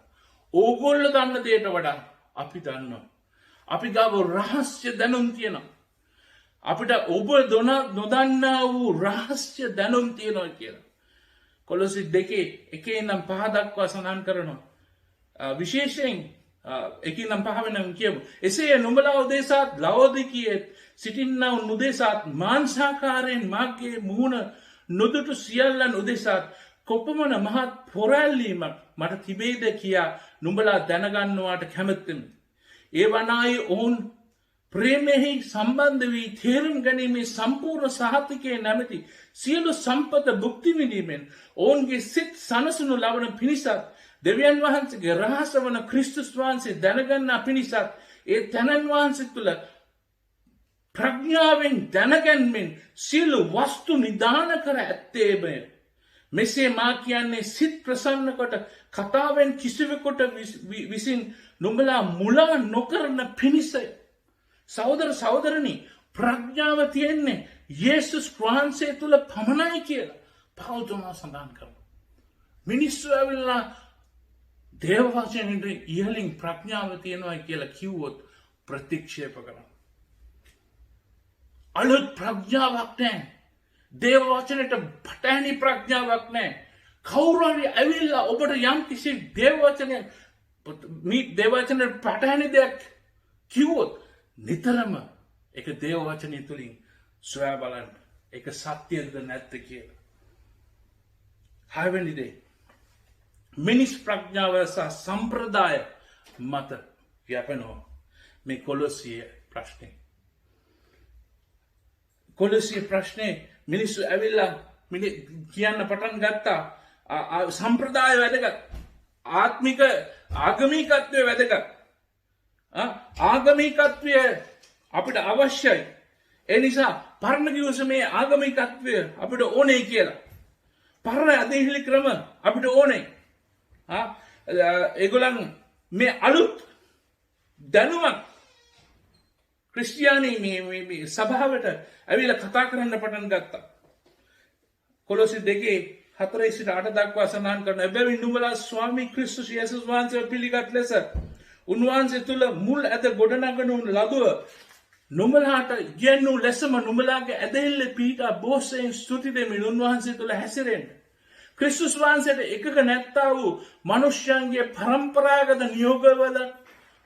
ඕගොල්ලෝ දන්න දෙයට වඩා අපි දන්නවා. අපි ගාව රහස්‍ය දැනුම් තියෙනවා. අපිට ඔබ නොදන්නා වූ රහස්‍ය දැනුම් තියෙනවා කියලා. කොලොසි 2 ඉඳන් 5 දක්වා සඳහන් කරනවා. විශේෂයෙන් 1 ඉඳන් 5 වෙනම කියමු. එසේ නුඹලා උදෙසාත් ලවෝදිකීයේ සිටින්නා වූ උදෙසාත් මාංශාකාරයෙන් මාගේ මුහුණ නොදුටු සියල්ලන් උදෙසාත් කොපමණ මහත් පොරැල්ලීමක් මට තිබේද කියා නුඹලා දැනගන්නවාට කැමැත්තෙමි. ඒ වනායි ඔවුන් ප්‍රේමෙහි සම්බන්ධ වී තේරුම් ගැනීමේ සම්පූර්ණ සහතිකයේ නැමැති සියලු සම්පත භුක්ති විඳීමෙන් ඔවුන්ගේ සිත් සනසනු ලබන පිණිසත් දෙවියන් වහන්සේගේ රහස වන ක්‍රිස්තුස් වහන්සේ දැනගන්නා පිණිසත් ඒ තැනන් වහන්සේ තුළ ප්‍රඥාවෙන් දැනගැන්මෙන් සියලු වස්තු නිදාන කර ඇත්තේමය. මෙසේ මා කියන්නේ සිත් ප්‍රසන්න කොට කතාවෙන් කිසිවෙකුට විසින් නුඹලා මුලා නොකරන පිණිසය. සහෝදර සහෝදරනි, ප්‍රඥාව තියෙන්නේ යේසුස් වහන්සේ තුළ පමණයි කියලා පෞල්තුමා සඳහන් කරනවා. මිනිස්සු ඇවිල්ලා දේව වචනයට ඉහළින් ප්‍රඥාව තියෙනවා කියලා කිව්වොත් ප්‍රතික්ෂේප කරනවා. අලුත් ප්‍රඥාවක් නැහැ. දේව වචනයට පටහැනි ප්‍රඥාවක් නැහැ. කවුරු හරි ඇවිල්ලා ඔබට යම් කිසි දේව වචනයට පටහැනි දෙයක් කිව්වොත් නිතරම එක දේව වචනය තුළින් සොයා බලන්න එක සත්‍යයද නැත්ත කියලා. 6 වෙනි දේ මිනිස් ප්‍රඥාව සහ සම්ප්‍රදාය මත යැපෙනවා මේ කොලොසිය ප්‍රශ්නේ. කොලොසිය ප්‍රශ්නේ මිනිස්සු ඇවිල්ලා කියන්න පටන් ගත්තා සම්ප්‍රදාය වැදගත්, ආගමිකත්වය වැදගත්. ආගමිකත්වය අපිට අවශ්‍යයි. ඒ නිසා පරණ කිව්වසේ ආගමිකත්වය අපිට ඕනේ කියලා. පරණ අධිහිලි ක්‍රම අපිට ඕනේ. ඒගොල්ලන් මේ අලුත් දැනුමක් ක්‍රිස්තියානි මේ සභාවට ඇවිල්ලා කතා කරන්න පටන් ගත්තා. කොලොසි 2:4-8 දක්වා සඳහන් කරන එබැවින් නුඹලා ස්වාමී ක්‍රිස්තුස් යේසුස් වහන්සේ පිළිගත් ලෙස උන්වහන්සේ තුළ මුල් ඇද ගොඩනගනු ලදුව නුඹලාට ඉගෙනු ලෙසම නුඹලාගේ ඇදහිල්ල පීඨා බොහෝසෙයින් ස්තුති දෙමින් උන්වහන්සේ තුළ හැසිරෙන්න. ක්‍රිස්තුස් වහන්සේට එකක නැත්තා වූ මනුෂ්‍යයන්ගේ පරම්පරාගත නියෝගවල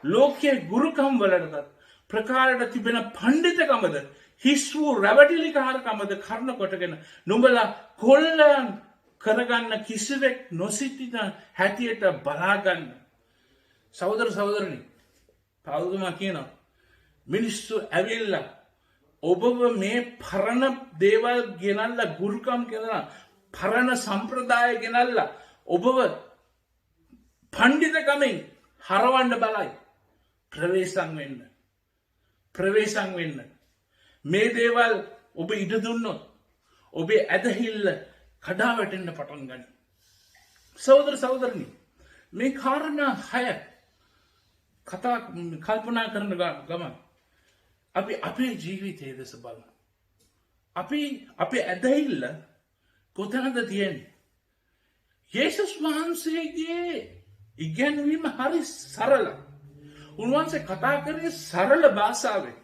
ලෝකයේ ගුරුකම් වලටත් ප්‍රකාරයට තිබෙන පණ්ඩිතකමද හිස් වූ රැවටිලිකාරකමද කරන කොටගෙන නුඹලා කොල්ලයන් කරගන්න කිසිවෙක් නොසිටින හැටියට බලාගන්න. සහෝදර සහෝදරනි, පෞල්තුමා කියනවා මිනිස්සු ඇවිල්ලා ඔබව මේ පරණ දේවල් ගෙනල්ලා ගුරුකම් කරලා පරණ සම්ප්‍රදාය ගෙනල්ලා ඔබව පණ්ඩිතකමින් හරවන්න බලයි. ප්‍රවේශම් වෙන්න. මේ දේවල් ඔබ ඉඩ දුන්නොත් ඔබේ ඇදහිල්ල කඩා වැටෙන්න පටන් ගනී. සහෝදර සහෝදරනි, මේ කාරණා 6 කල්පනා කරන ගමන් අපි අපේ ජීවිතයේ දෙස බලමු. අපේ ඇදහිල්ල කොතනද තියෙන්නේ? යේසුස් වහන්සේගේ ඉගැන්වීම හරි සරලයි. උන්වහන්සේ කතා කරේ සරල භාෂාවෙන්.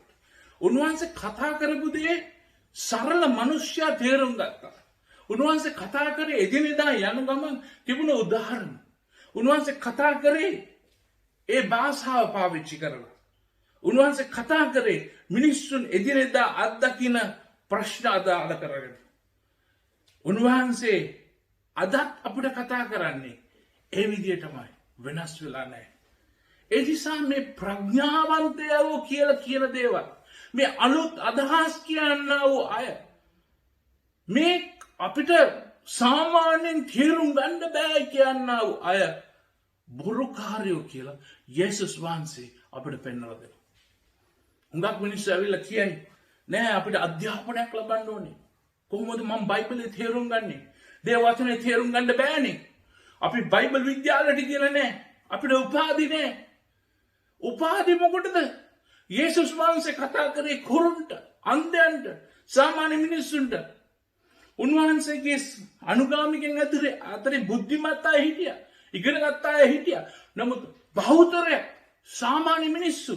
උන්වහන්සේ කතා කරපු දේ සරල මනුෂ්‍යයා තේරුම් ගත්තා. උන්වහන්සේ කතා කරේ එදිනෙදා යන ගමන් තිබුණ උදාහරණ. උන්වහන්සේ කතා කරේ ඒ භාෂාව පාවිච්චි කරලා. උන්වහන්සේ කතා කරේ මිනිස්සුන් එදිනෙදා අත්දකින ප්‍රශ්න අදාළ කරගෙන. උන්වහන්සේ අදත් අපිට කතා කරන්නේ ඒ විදිහටමයි, වෙනස් වෙලා නැහැ. ඒ නිසා මේ ප්‍රඥාවන්තයෝ කියලා කියන දේවල්, මේ අලුත් අදහස් කියන්නා වූ අය, මේ අපිට සාමාන්‍යයෙන් තේරුම් ගන්න බෑ කියන්නා වූ අය බොරුකාරයෝ කියලා යේසුස් වහන්සේ අපිට පෙන්වලා දෙනවා. හුඟක් මිනිස්සු ඇවිල්ලා කියයි නෑ අපිට අධ්‍යාපනයක් ලබන්න ඕනේ. කොහොමද මම බයිබලේ තේරුම් ගන්නේ? දේව වචනේ තේරුම් ගන්න බෑනේ. අපි බයිබල් විද්‍යාලයට කියලා නෑ. අපිට උපාධි නෑ. උපාධි මොකටද? යේසුස් වහන්සේ කතා කරේ කුරුන්ට, අන්ධයන්ට, සාමාන්‍ය මිනිස්සුන්ට. උන්වහන්සේගේ අනුගාමිකයන් අතරේ බුද්ධිමත් අය හිටියා, ඉගෙනගත් අය හිටියා. නමුත් බහුතරයක් සාමාන්‍ය මිනිස්සු.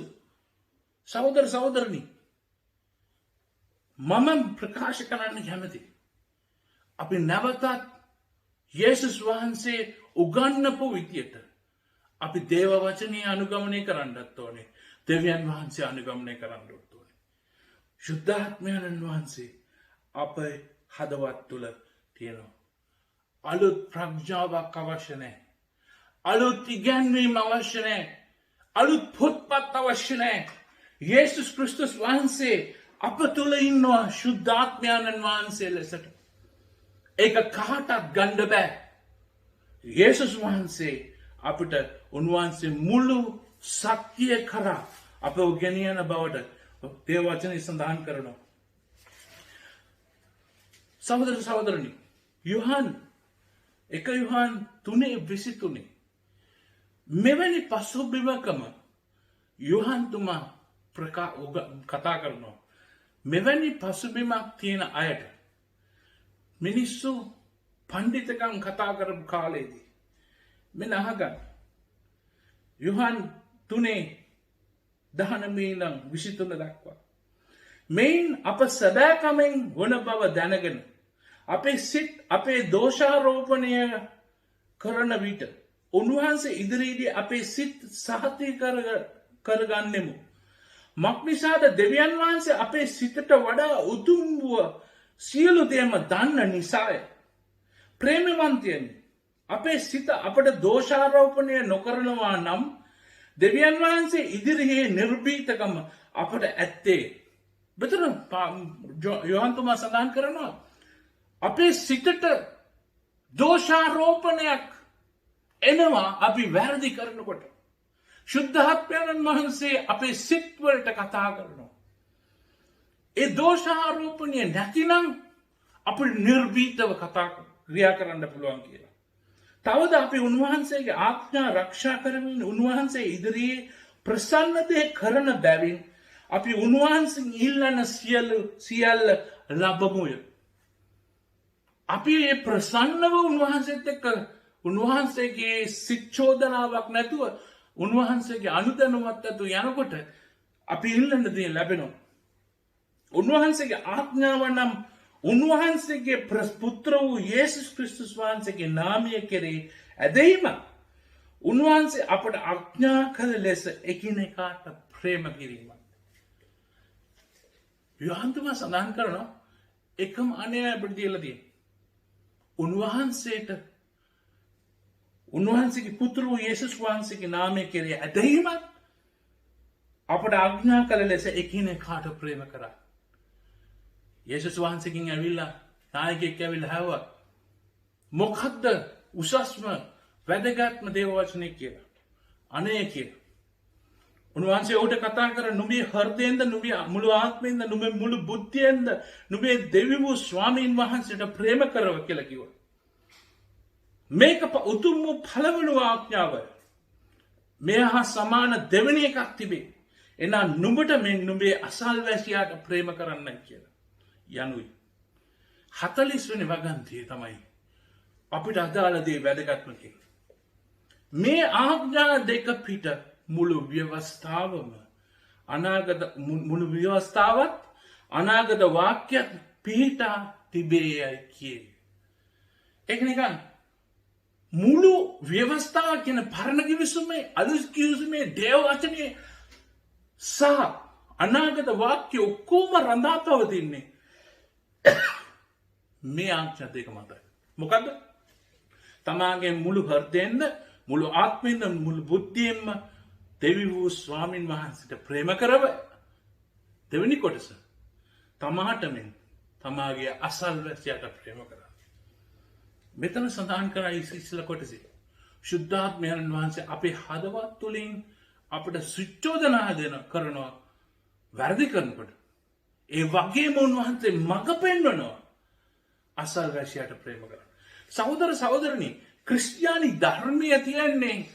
සහෝදර සහෝදරනි, මම ප්‍රකාශ කරන්න කැමති. අපි නැවතත් යේසුස් වහන්සේ උගන්වපු විදියට අපි දේව වචනය අනුගමනය කරන්නත් ඕනේ. දෙවියන් වහන්සේ අනුගමනය කරන්නත් ඕනේ. ශුද්ධාත්මයන් වහන්සේ අපේ හදවත් තුළ තියෙනවා. අලුත් ප්‍රඥාවක් අවශ්‍ය නැහැ. අලුත් ඉගැන්වීම අවශ්‍ය නැහැ. අලුත් පොත්පත් අවශ්‍ය නැහැ. යේසුස් ක්‍රිස්තුස් වහන්සේ අප තුළ ඉන්නවා ශුද්ධාත්මයන් වහන්සේ ලෙසට. ඒක කාටත් ගන්න බෑ. යේසුස් වහන්සේ අපිට උන්වහන්සේ මුළු සත්‍යය කරා අපව ගෙනියන බවට දේව වචනේ සඳහන් කරනවා. සහෝදර සහෝදරනි, යොහන් 1 යොහන් 3:23 මෙවැනි පසුබිමකම යොහන්තුමා කතා කරනවා. මෙවැනි පසුබිමක් තියෙන අයට මිනිස්සු පණ්ඩිතකම් කතා කරපු කාලයේදී මෙන්න අහගන්න. යොහන් 3:19-23 දක්වා. මෙයින් අප සැබෑකමෙන් වන බව දැනගෙන අපේ සිත් අපේ දෝෂාරෝපණය කරන විට උන්වහන්සේ ඉදිරියේදී අපේ සිත් සහතික කරගන්නෙමු. මක්නිසාද දෙවියන් වහන්සේ අපේ සිතට වඩා උතුම් වූ සියලු දේම දන්න නිසාය. ප්‍රේමවන්තයනි, අපේ සිත අපට දෝෂාරෝපණය නොකරනවා නම් දෙවියන් වහන්සේ ඉදිරියේ නිර්භීතකම අපට ඇත්තේ. බෙතන යොහන්තුමා සඳහන් කරනවා අපේ සිතට දෝෂාරෝපණයක් එනවා අපි වැරදි කරනකොට. ශුද්ධාත්මයන් වහන්සේ අපේ සිත්වලට කතා කරනවා. ඒ දෝෂාරෝපණය නැතිනම් අපිට නිර්භීතව ක්‍රියා කරන්න පුළුවන් කියලා. තවද අපි උන්වහන්සේගේ ආඥා ආරක්ෂා කරමින් උන්වහන්සේ ඉදිරියේ ප්‍රසන්නදේ කරන බැවින් අපි උන්වහන්සේගෙන් ඉල්ලන සියල්ල ලබමුය. අපි මේ ප්‍රසන්නව උන්වහන්සේත් එක්ක උන්වහන්සේගේ සිච්චෝදනාවක් නැතුව උන්වහන්සේගේ අනුදැනුමත් ඇතුව යනකොට අපි ඉල්ලන දේ ලැබෙනවා. උන්වහන්සේගේ ආඥාව නම් උන්වහන්සේගේ පුත්‍ර වූ යේසුස් ක්‍රිස්තුස් වහන්සේගේ නාමය කෙරෙහි ඇදහිම උන්වහන්සේ අපට ආඥා කළ ලෙස එකිනෙකාට ප්‍රේම කිරීම. යොහන්තුමා සඳහන් කරනවා එකම අනය අපිට දීලා තියෙනවා. උන්වහන්සේගේ පුත්‍ර වූ යේසුස් වහන්සේගේ නාමය කෙරෙහි ඇදහිමත් අපට ආඥා කළ ලෙස එකිනෙකාට ප්‍රේම කරා. යේසුස් වහන්සේගෙන් ඇවිල්ලා නායකයෙක් ඇවිල්ලා හැවුවා මොකද්ද උසස්ම වැදගත්ම දේව වචනේ කියලා. අනේ කියලා. උන්වහන්සේ ඔහුට කතා කර නුඹේ හෘදයෙන්ද නුඹේ මුළු ආත්මයෙන්ද නුඹේ මුළු බුද්ධියෙන්ද නුඹේ දෙවි වූ ස්වාමීන් වහන්සේට ප්‍රේම කරව කියලා කිව්වා. මේක උතුම් වූ පළවෙනි ආඥාව. මේ හා සමාන දෙවෙනි එකක් තිබේ. එනම් නුඹට මෙන් නුඹේ අසල්වැසියාට ප්‍රේම කරන්න කියලා. යනුයි. 40 වෙනි වගන්තිය තමයි අපිට අදාළ දේ වැදගත්ම කේ. මේ ආඥා දෙක පිට මුළු ව්‍යවස්ථාවම මුළු ව්‍යවස්ථාවත් අනාගත වාක්‍යයක් පිහිටා තිබේයයි කියේ. ඒක නිකන් මුළු ව්‍යවස්ථාව කියන පරණ කිවිසුමේ අලුත් කිවිසුමේ දේව වචනේ සහ අනාගත වාක්‍ය ඔක්කොම රඳා පවතින්නේ මේ ආඥා දෙක මතයි. මොකද්ද? තමාගේ මුළු හෘදයෙන්ද මුළු ආත්මයෙන්ද මුළු බුද්ධියෙන්ම දෙවි වූ ස්වාමින් වහන්සේට ප්‍රේම කරව. දෙවෙනි කොටස තමාට මෙන් තමාගේ අසල්වැසියාට ප්‍රේම කරා. මෙතන සඳහන් කරා ඉස්සෙල්ලා කොටසේ ශුද්ධාත්මයන් වහන්සේ අපේ හදවත් තුලින් අපට සුචෝදනා කරනවා වැරදි කරනකොට. ඒ වගේම උන්වහන්සේ මඟ පෙන්වනවා අසල්වැසියාට ප්‍රේම කරන්න. සහෝදර සහෝදරනි, ක්‍රිස්තියානි ධර්මය තියන්නේ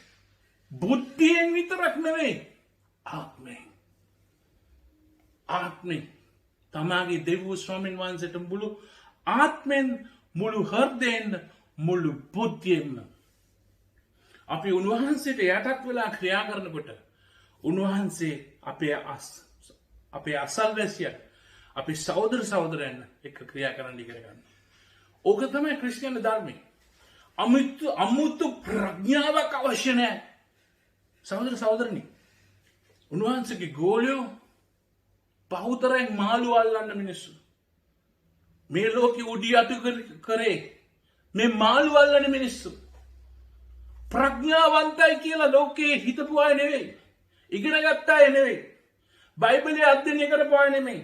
බුද්ධියෙන් විතරක් නෙවෙයි ආත්මයෙන්. ආත්මයෙන් තමාගේ දෙව්වූ ස්වාමීන් වහන්සේට මුළු ආත්මෙන් මුළු හෘදයෙන් මුළු බුද්ධියෙන්ම අපි උන්වහන්සේට යටත් වෙලා ක්‍රියා කරනකොට උන්වහන්සේ අපේ අසල්වැසියන් අපි සහෝදර සහෝදරයන් එක්ක ක්‍රියා කරන්න ඉගෙන ගන්න. ඕක තමයි ක්‍රිස්තියානි ධර්මය. අමුතු ප්‍රඥාවක් අවශ්‍ය නැහැ. සහෝදර සහෝදරනි, උන්වහන්සේගේ ගෝලයෝ බහුතරයෙන් මාළු අල්ලන්න මිනිස්සු. මේ ලෝකෙ උඩි අතු කරේ මේ මාළු අල්ලන මිනිස්සු. ප්‍රඥාවන්තයි කියලා ලෝකයේ හිතපු අය නෙවෙයි. ඉගෙන ගත්ත අය නෙවෙයි. බයිබලයේ අධ්‍යයනය කරපු අය නෙමෙයි.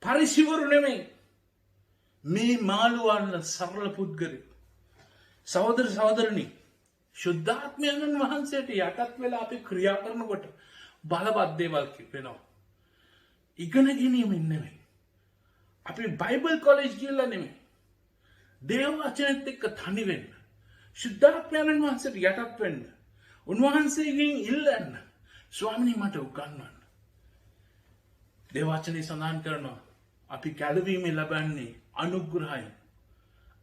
පරිසිවරු නෙමෙයි. මේ මාළු අල්ලන සරල පුද්ගලයෝ. සහෝදර සහෝදරනි, ශුද්ධාත්මයන් වහන්සේට යටත් වෙලා අපි ක්‍රියා කරනකොට බලවත් දේවල් වෙනවා. ඉගෙන ගැනීමෙන් නෙමෙයි. අපි බයිබල් කොලෙජ් ගිහලා නෙමෙයි. දේව වචනයත් එක්ක තනි වෙන්න. ශුද්ධාත්මයන් වහන්සේට යටත් වෙන්න. උන්වහන්සේගෙන් ඉල්ලන්න. ස්වාමිනී මට උගන්වන්න. දේව වචනේ සඳහන් කරනවා අපි ගැලවීම ලබන්නේ අනුග්‍රහයෙන්.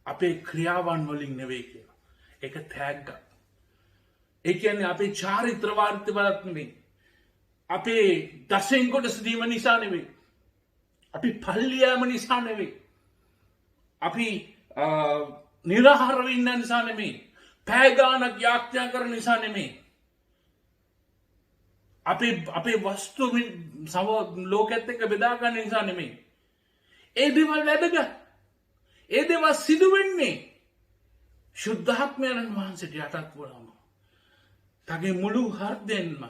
අපේ ක්‍රියාවන් වලින් නෙවෙයි කියලා. ඒක තෑග්ගක්. ඒ කියන්නේ අපේ චාරිත්‍ර වාර්ථ වලත් නෙවෙයි. අපේ දසෙන් කොටස දීම නිසා නෙවෙයි. අපි පල්ලි යෑම නිසා නෙවෙයි. අපි නිරාහාර වෙන්න නිසා නෙවෙයි. පැය ගානක් යාඥා කරන නිසා නෙවෙයි. අපේ වස්තු ලෝකෙත් එක්ක බෙදා ගන්න නිසා නෙවෙයි. ඒ දේවල් වැදගත්. ඒ දේවල් සිදු වෙන්නේ ශුද්ධාත්මයන් වහන්සේට යටත් වුණාම. තගේ මුළු හෘදයෙන්ම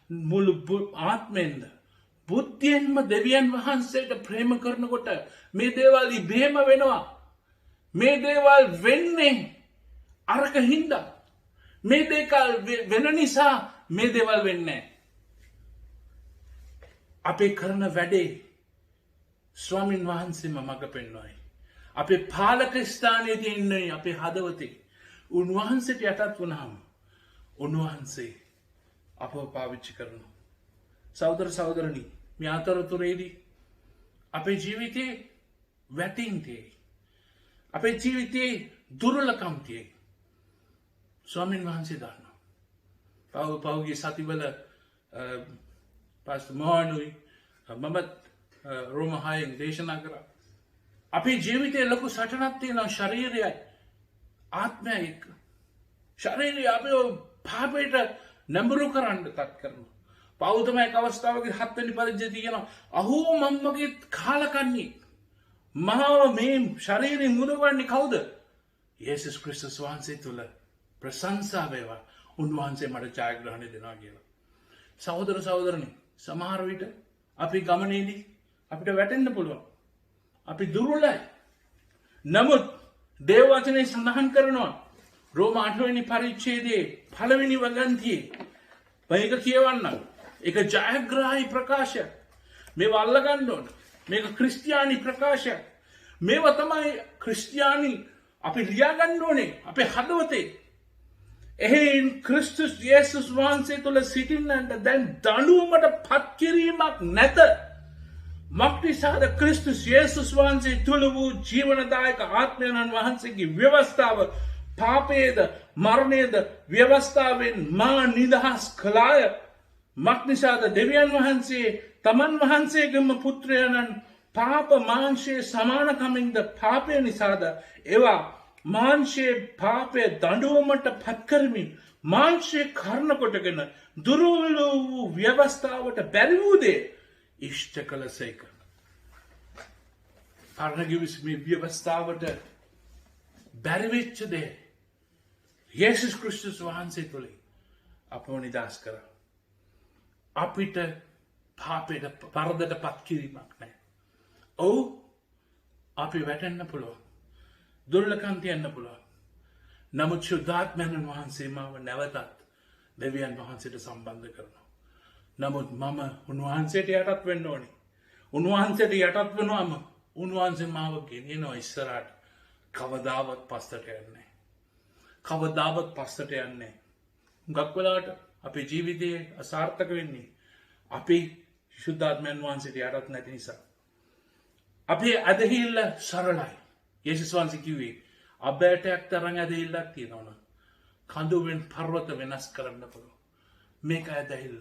මුළු ආත්මෙන්ද බුද්ධියෙන්ම දෙවියන් වහන්සේට ප්‍රේම කරනකොට මේ දේවල් ඉබේම වෙනවා. මේ දේවල් වෙන්නේ අරක හින්දා. මේ දේවල් වෙන නිසා මේ දේවල් වෙන්නේ. අපේ කරන වැඩේ ස්වාමින් වහන්සේම මඟ පෙන්වයි. අපේ පාලක ස්ථානයේදී ඉන්නේ අපේ හදවතේ. උන්වහන්සේට යටත් වුණාම උන්වහන්සේ අපව පාවිච්චි කරනවා. සහෝදර සහෝදරනි, මේ අතරතුරේදී අපේ ජීවිතේ වැටීම් තියෙයි. අපේ ජීවිතේ දුර්වලකම් තියෙයි. ස්වාමීන් වහන්සේ දන්නවා. පෞගේ සතිවල පාස්ටර් මොහනුයි මමත් රෝම 6 දේශනා කරා. අපේ ජීවිතේ ලොකු සටනක් තියෙනවා ශරීරයයි ආත්මයයි එක්ක. ශරීරය අපේ පාපයට නඹුරු කරන්න තත් කරනවා. පෞතමය අවස්ථාවක 7 වෙනි පරිච්ඡේදය කියනවා අහෝ මම්මගේ කාලකන්ණි මාව මේ ශරීරයෙන් මුදවන්නේ කවුද? යේසුස් ක්‍රිස්තුස් වහන්සේ තුල ප්‍රශංසා වේවා. උන්වහන්සේ මට ජයග්‍රහණය දෙනවා කියලා. සහෝදර සහෝදරනි, සමහර විට අපි ගමනේදී අපිට වැටෙන්න පුළුවන්. අපි දුර්වලයි. නමුත් දේව වචනේ සඳහන් කරනවා රෝම 8 වෙනි පරිච්ඡේදයේ 1 වෙනි වගන්තියේ මේක කියවන්න. ඒක ජයග්‍රහී ප්‍රකාශය. මේව අල්ලගන්න ඕන. මේක ක්‍රිස්තියානි ප්‍රකාශය. මේව තමයි ක්‍රිස්තියානි අපි ලියාගන්න ඕනේ අපේ හදවතේ. එහෙන් ක්‍රිස්තුස් යේසුස් වහන්සේ තුළ සිටින්නට දැන් දඬුවමට පත් කිරීමක් නැත. මක්නිසාද ක්‍රිස්තුස් යේසුස් වහන්සේ තුළ වූ ජීවනදායක ආත්මයන් වහන්සේගේ ව්‍යවස්ථාව පාපේද මරණයද ව්‍යවස්ථාවෙන් මා නිදහස් කළාය. මක්නිසාද දෙවියන් වහන්සේ තමන් වහන්සේගේම පුත්‍රයණන් පාප මාංශයේ සමානකමින්ද පාපය නිසාද ඒවා මාංශයේ පාපය දඬුවමට පත් කරමින් මාංශයේ කර්ණ කොටගෙන දුර්වල වූ ව්‍යවස්ථාවට බැරි වූ දේ ඉෂ්ට කළසේක. පරණගිවිස් මේ ව්‍යවස්ථාවට බැරිවෙච්ච දේ යේසුස් ක්‍රිස්තුස් වහන්සේ තුළින් අපව නිදහස් කරා. අපිට පාපයට පරදට පත් කිරීමක් නැහැ. ඔව් අපි වැටෙන්න පුළුවන්. දුර්ලකම් තියන්න පුළුවන්. නමුත් ශුද්ධාත්මයන් වහන්සේ මාව නැවතත් දෙවියන් වහන්සේට සම්බන්ධ කරනවා. නමුත් මම උන්වහන්සේට යටත් වෙන්න ඕනේ. උන්වහන්සේට යටත් වෙනවම උන්වහන්සේ මාව ගෙනියනවා ඉස්සරහට. කවදාවත් පස්සට යන්නේ නැහැ. කවදාවත් පස්සට යන්නේ නැහැ. හුඟක් වෙලාවට අපේ ජීවිතයේ අසාර්ථක වෙන්නේ අපේ ශුද්ධාත්මයන් වහන්සේට යටත් නැති නිසා. අපේ ඇදහිල්ල සරලයි. යේසුස් වහන්සේ කිව්වේ අබෑටයක් තරම් ඇදහිල්ලක් තියෙනවා. කඳුවෙන් පර්වත වෙනස් කරන්න පුළුවන්. මේක ඇදහිල්ල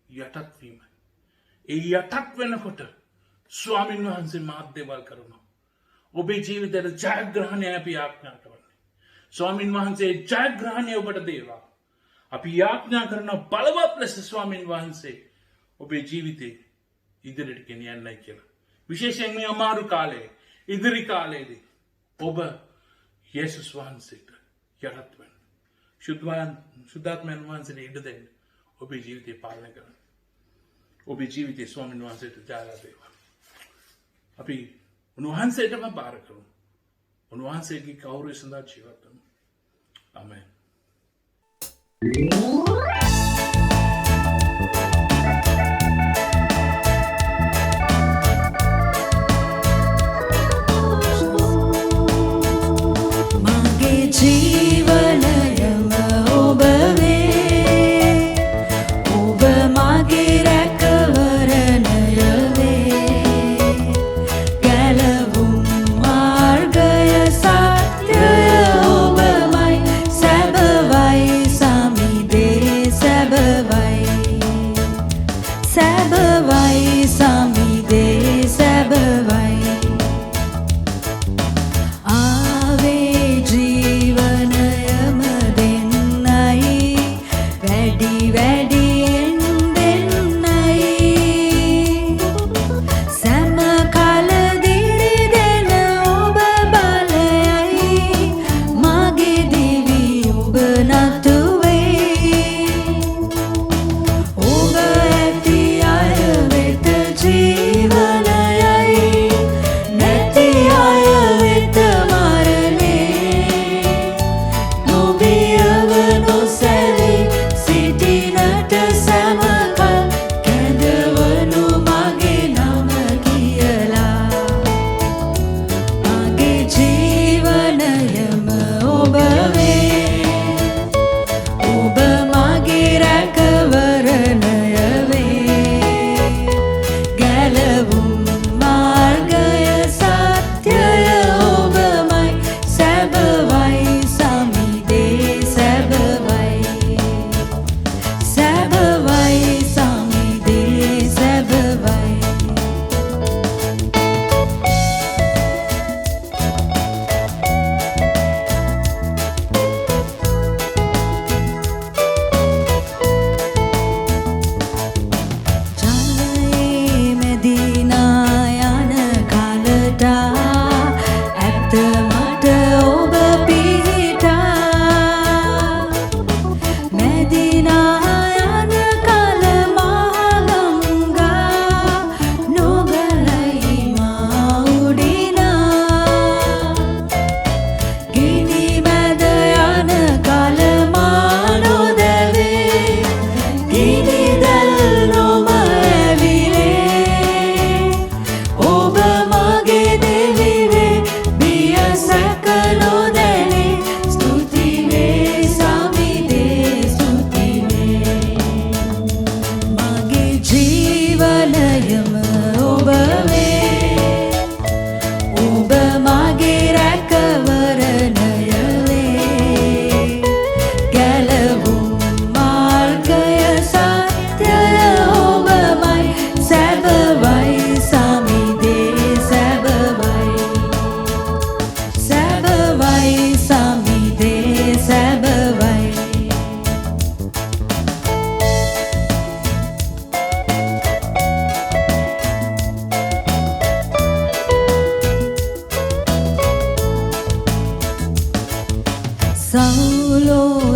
යටත් වීමයි. ඒ යටත් වෙනකොට ස්වාමින් වහන්සේ මාත් දේවල් කරනවා. ඔබේ ජීවිතයට ජයග්‍රහණය අපි යාඥා කරන්නේ. ස්වාමින් වහන්සේ ජයග්‍රහණය ඔබට දේවා. අපි යාඥා කරන බලවත් ලෙස ස්වාමින් වහන්සේ ඔබේ ජීවිතේ ඉදිරියට ගෙනියන්නයි කියලා. විශේෂයෙන් මේ අමාරු කාලේ ඉදිරි කාලයේදී ඔබ යේසුස් වහන්සේට යටත් වෙන්න. ශුද්ධාත්මයන් වහන්සේට ඉඩ දෙන්න. ඔබේ ජීවිතය පාලනය කරන්න. ඔබේ ජීවිතය ස්වාමින් වහන්සේට ජය ලැබේවා. අපි උන්වහන්සේටම බාර කරමු. උන්වහන්සේගේ ගෞරවය සඳහා ජීවත් වෙමු. ආමෙන්.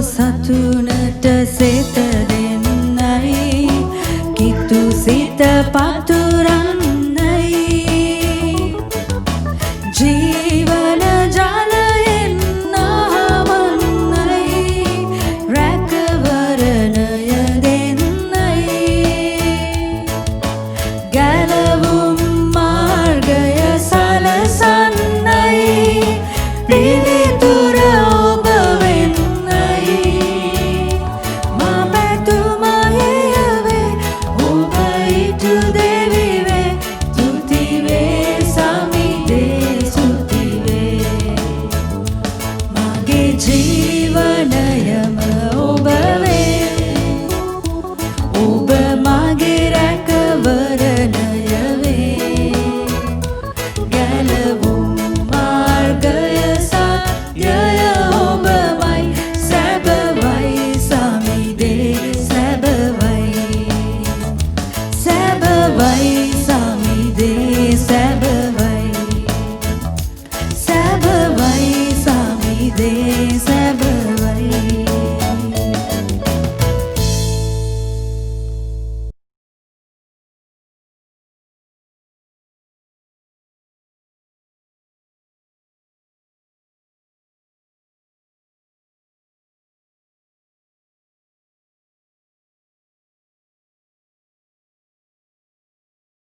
සතුන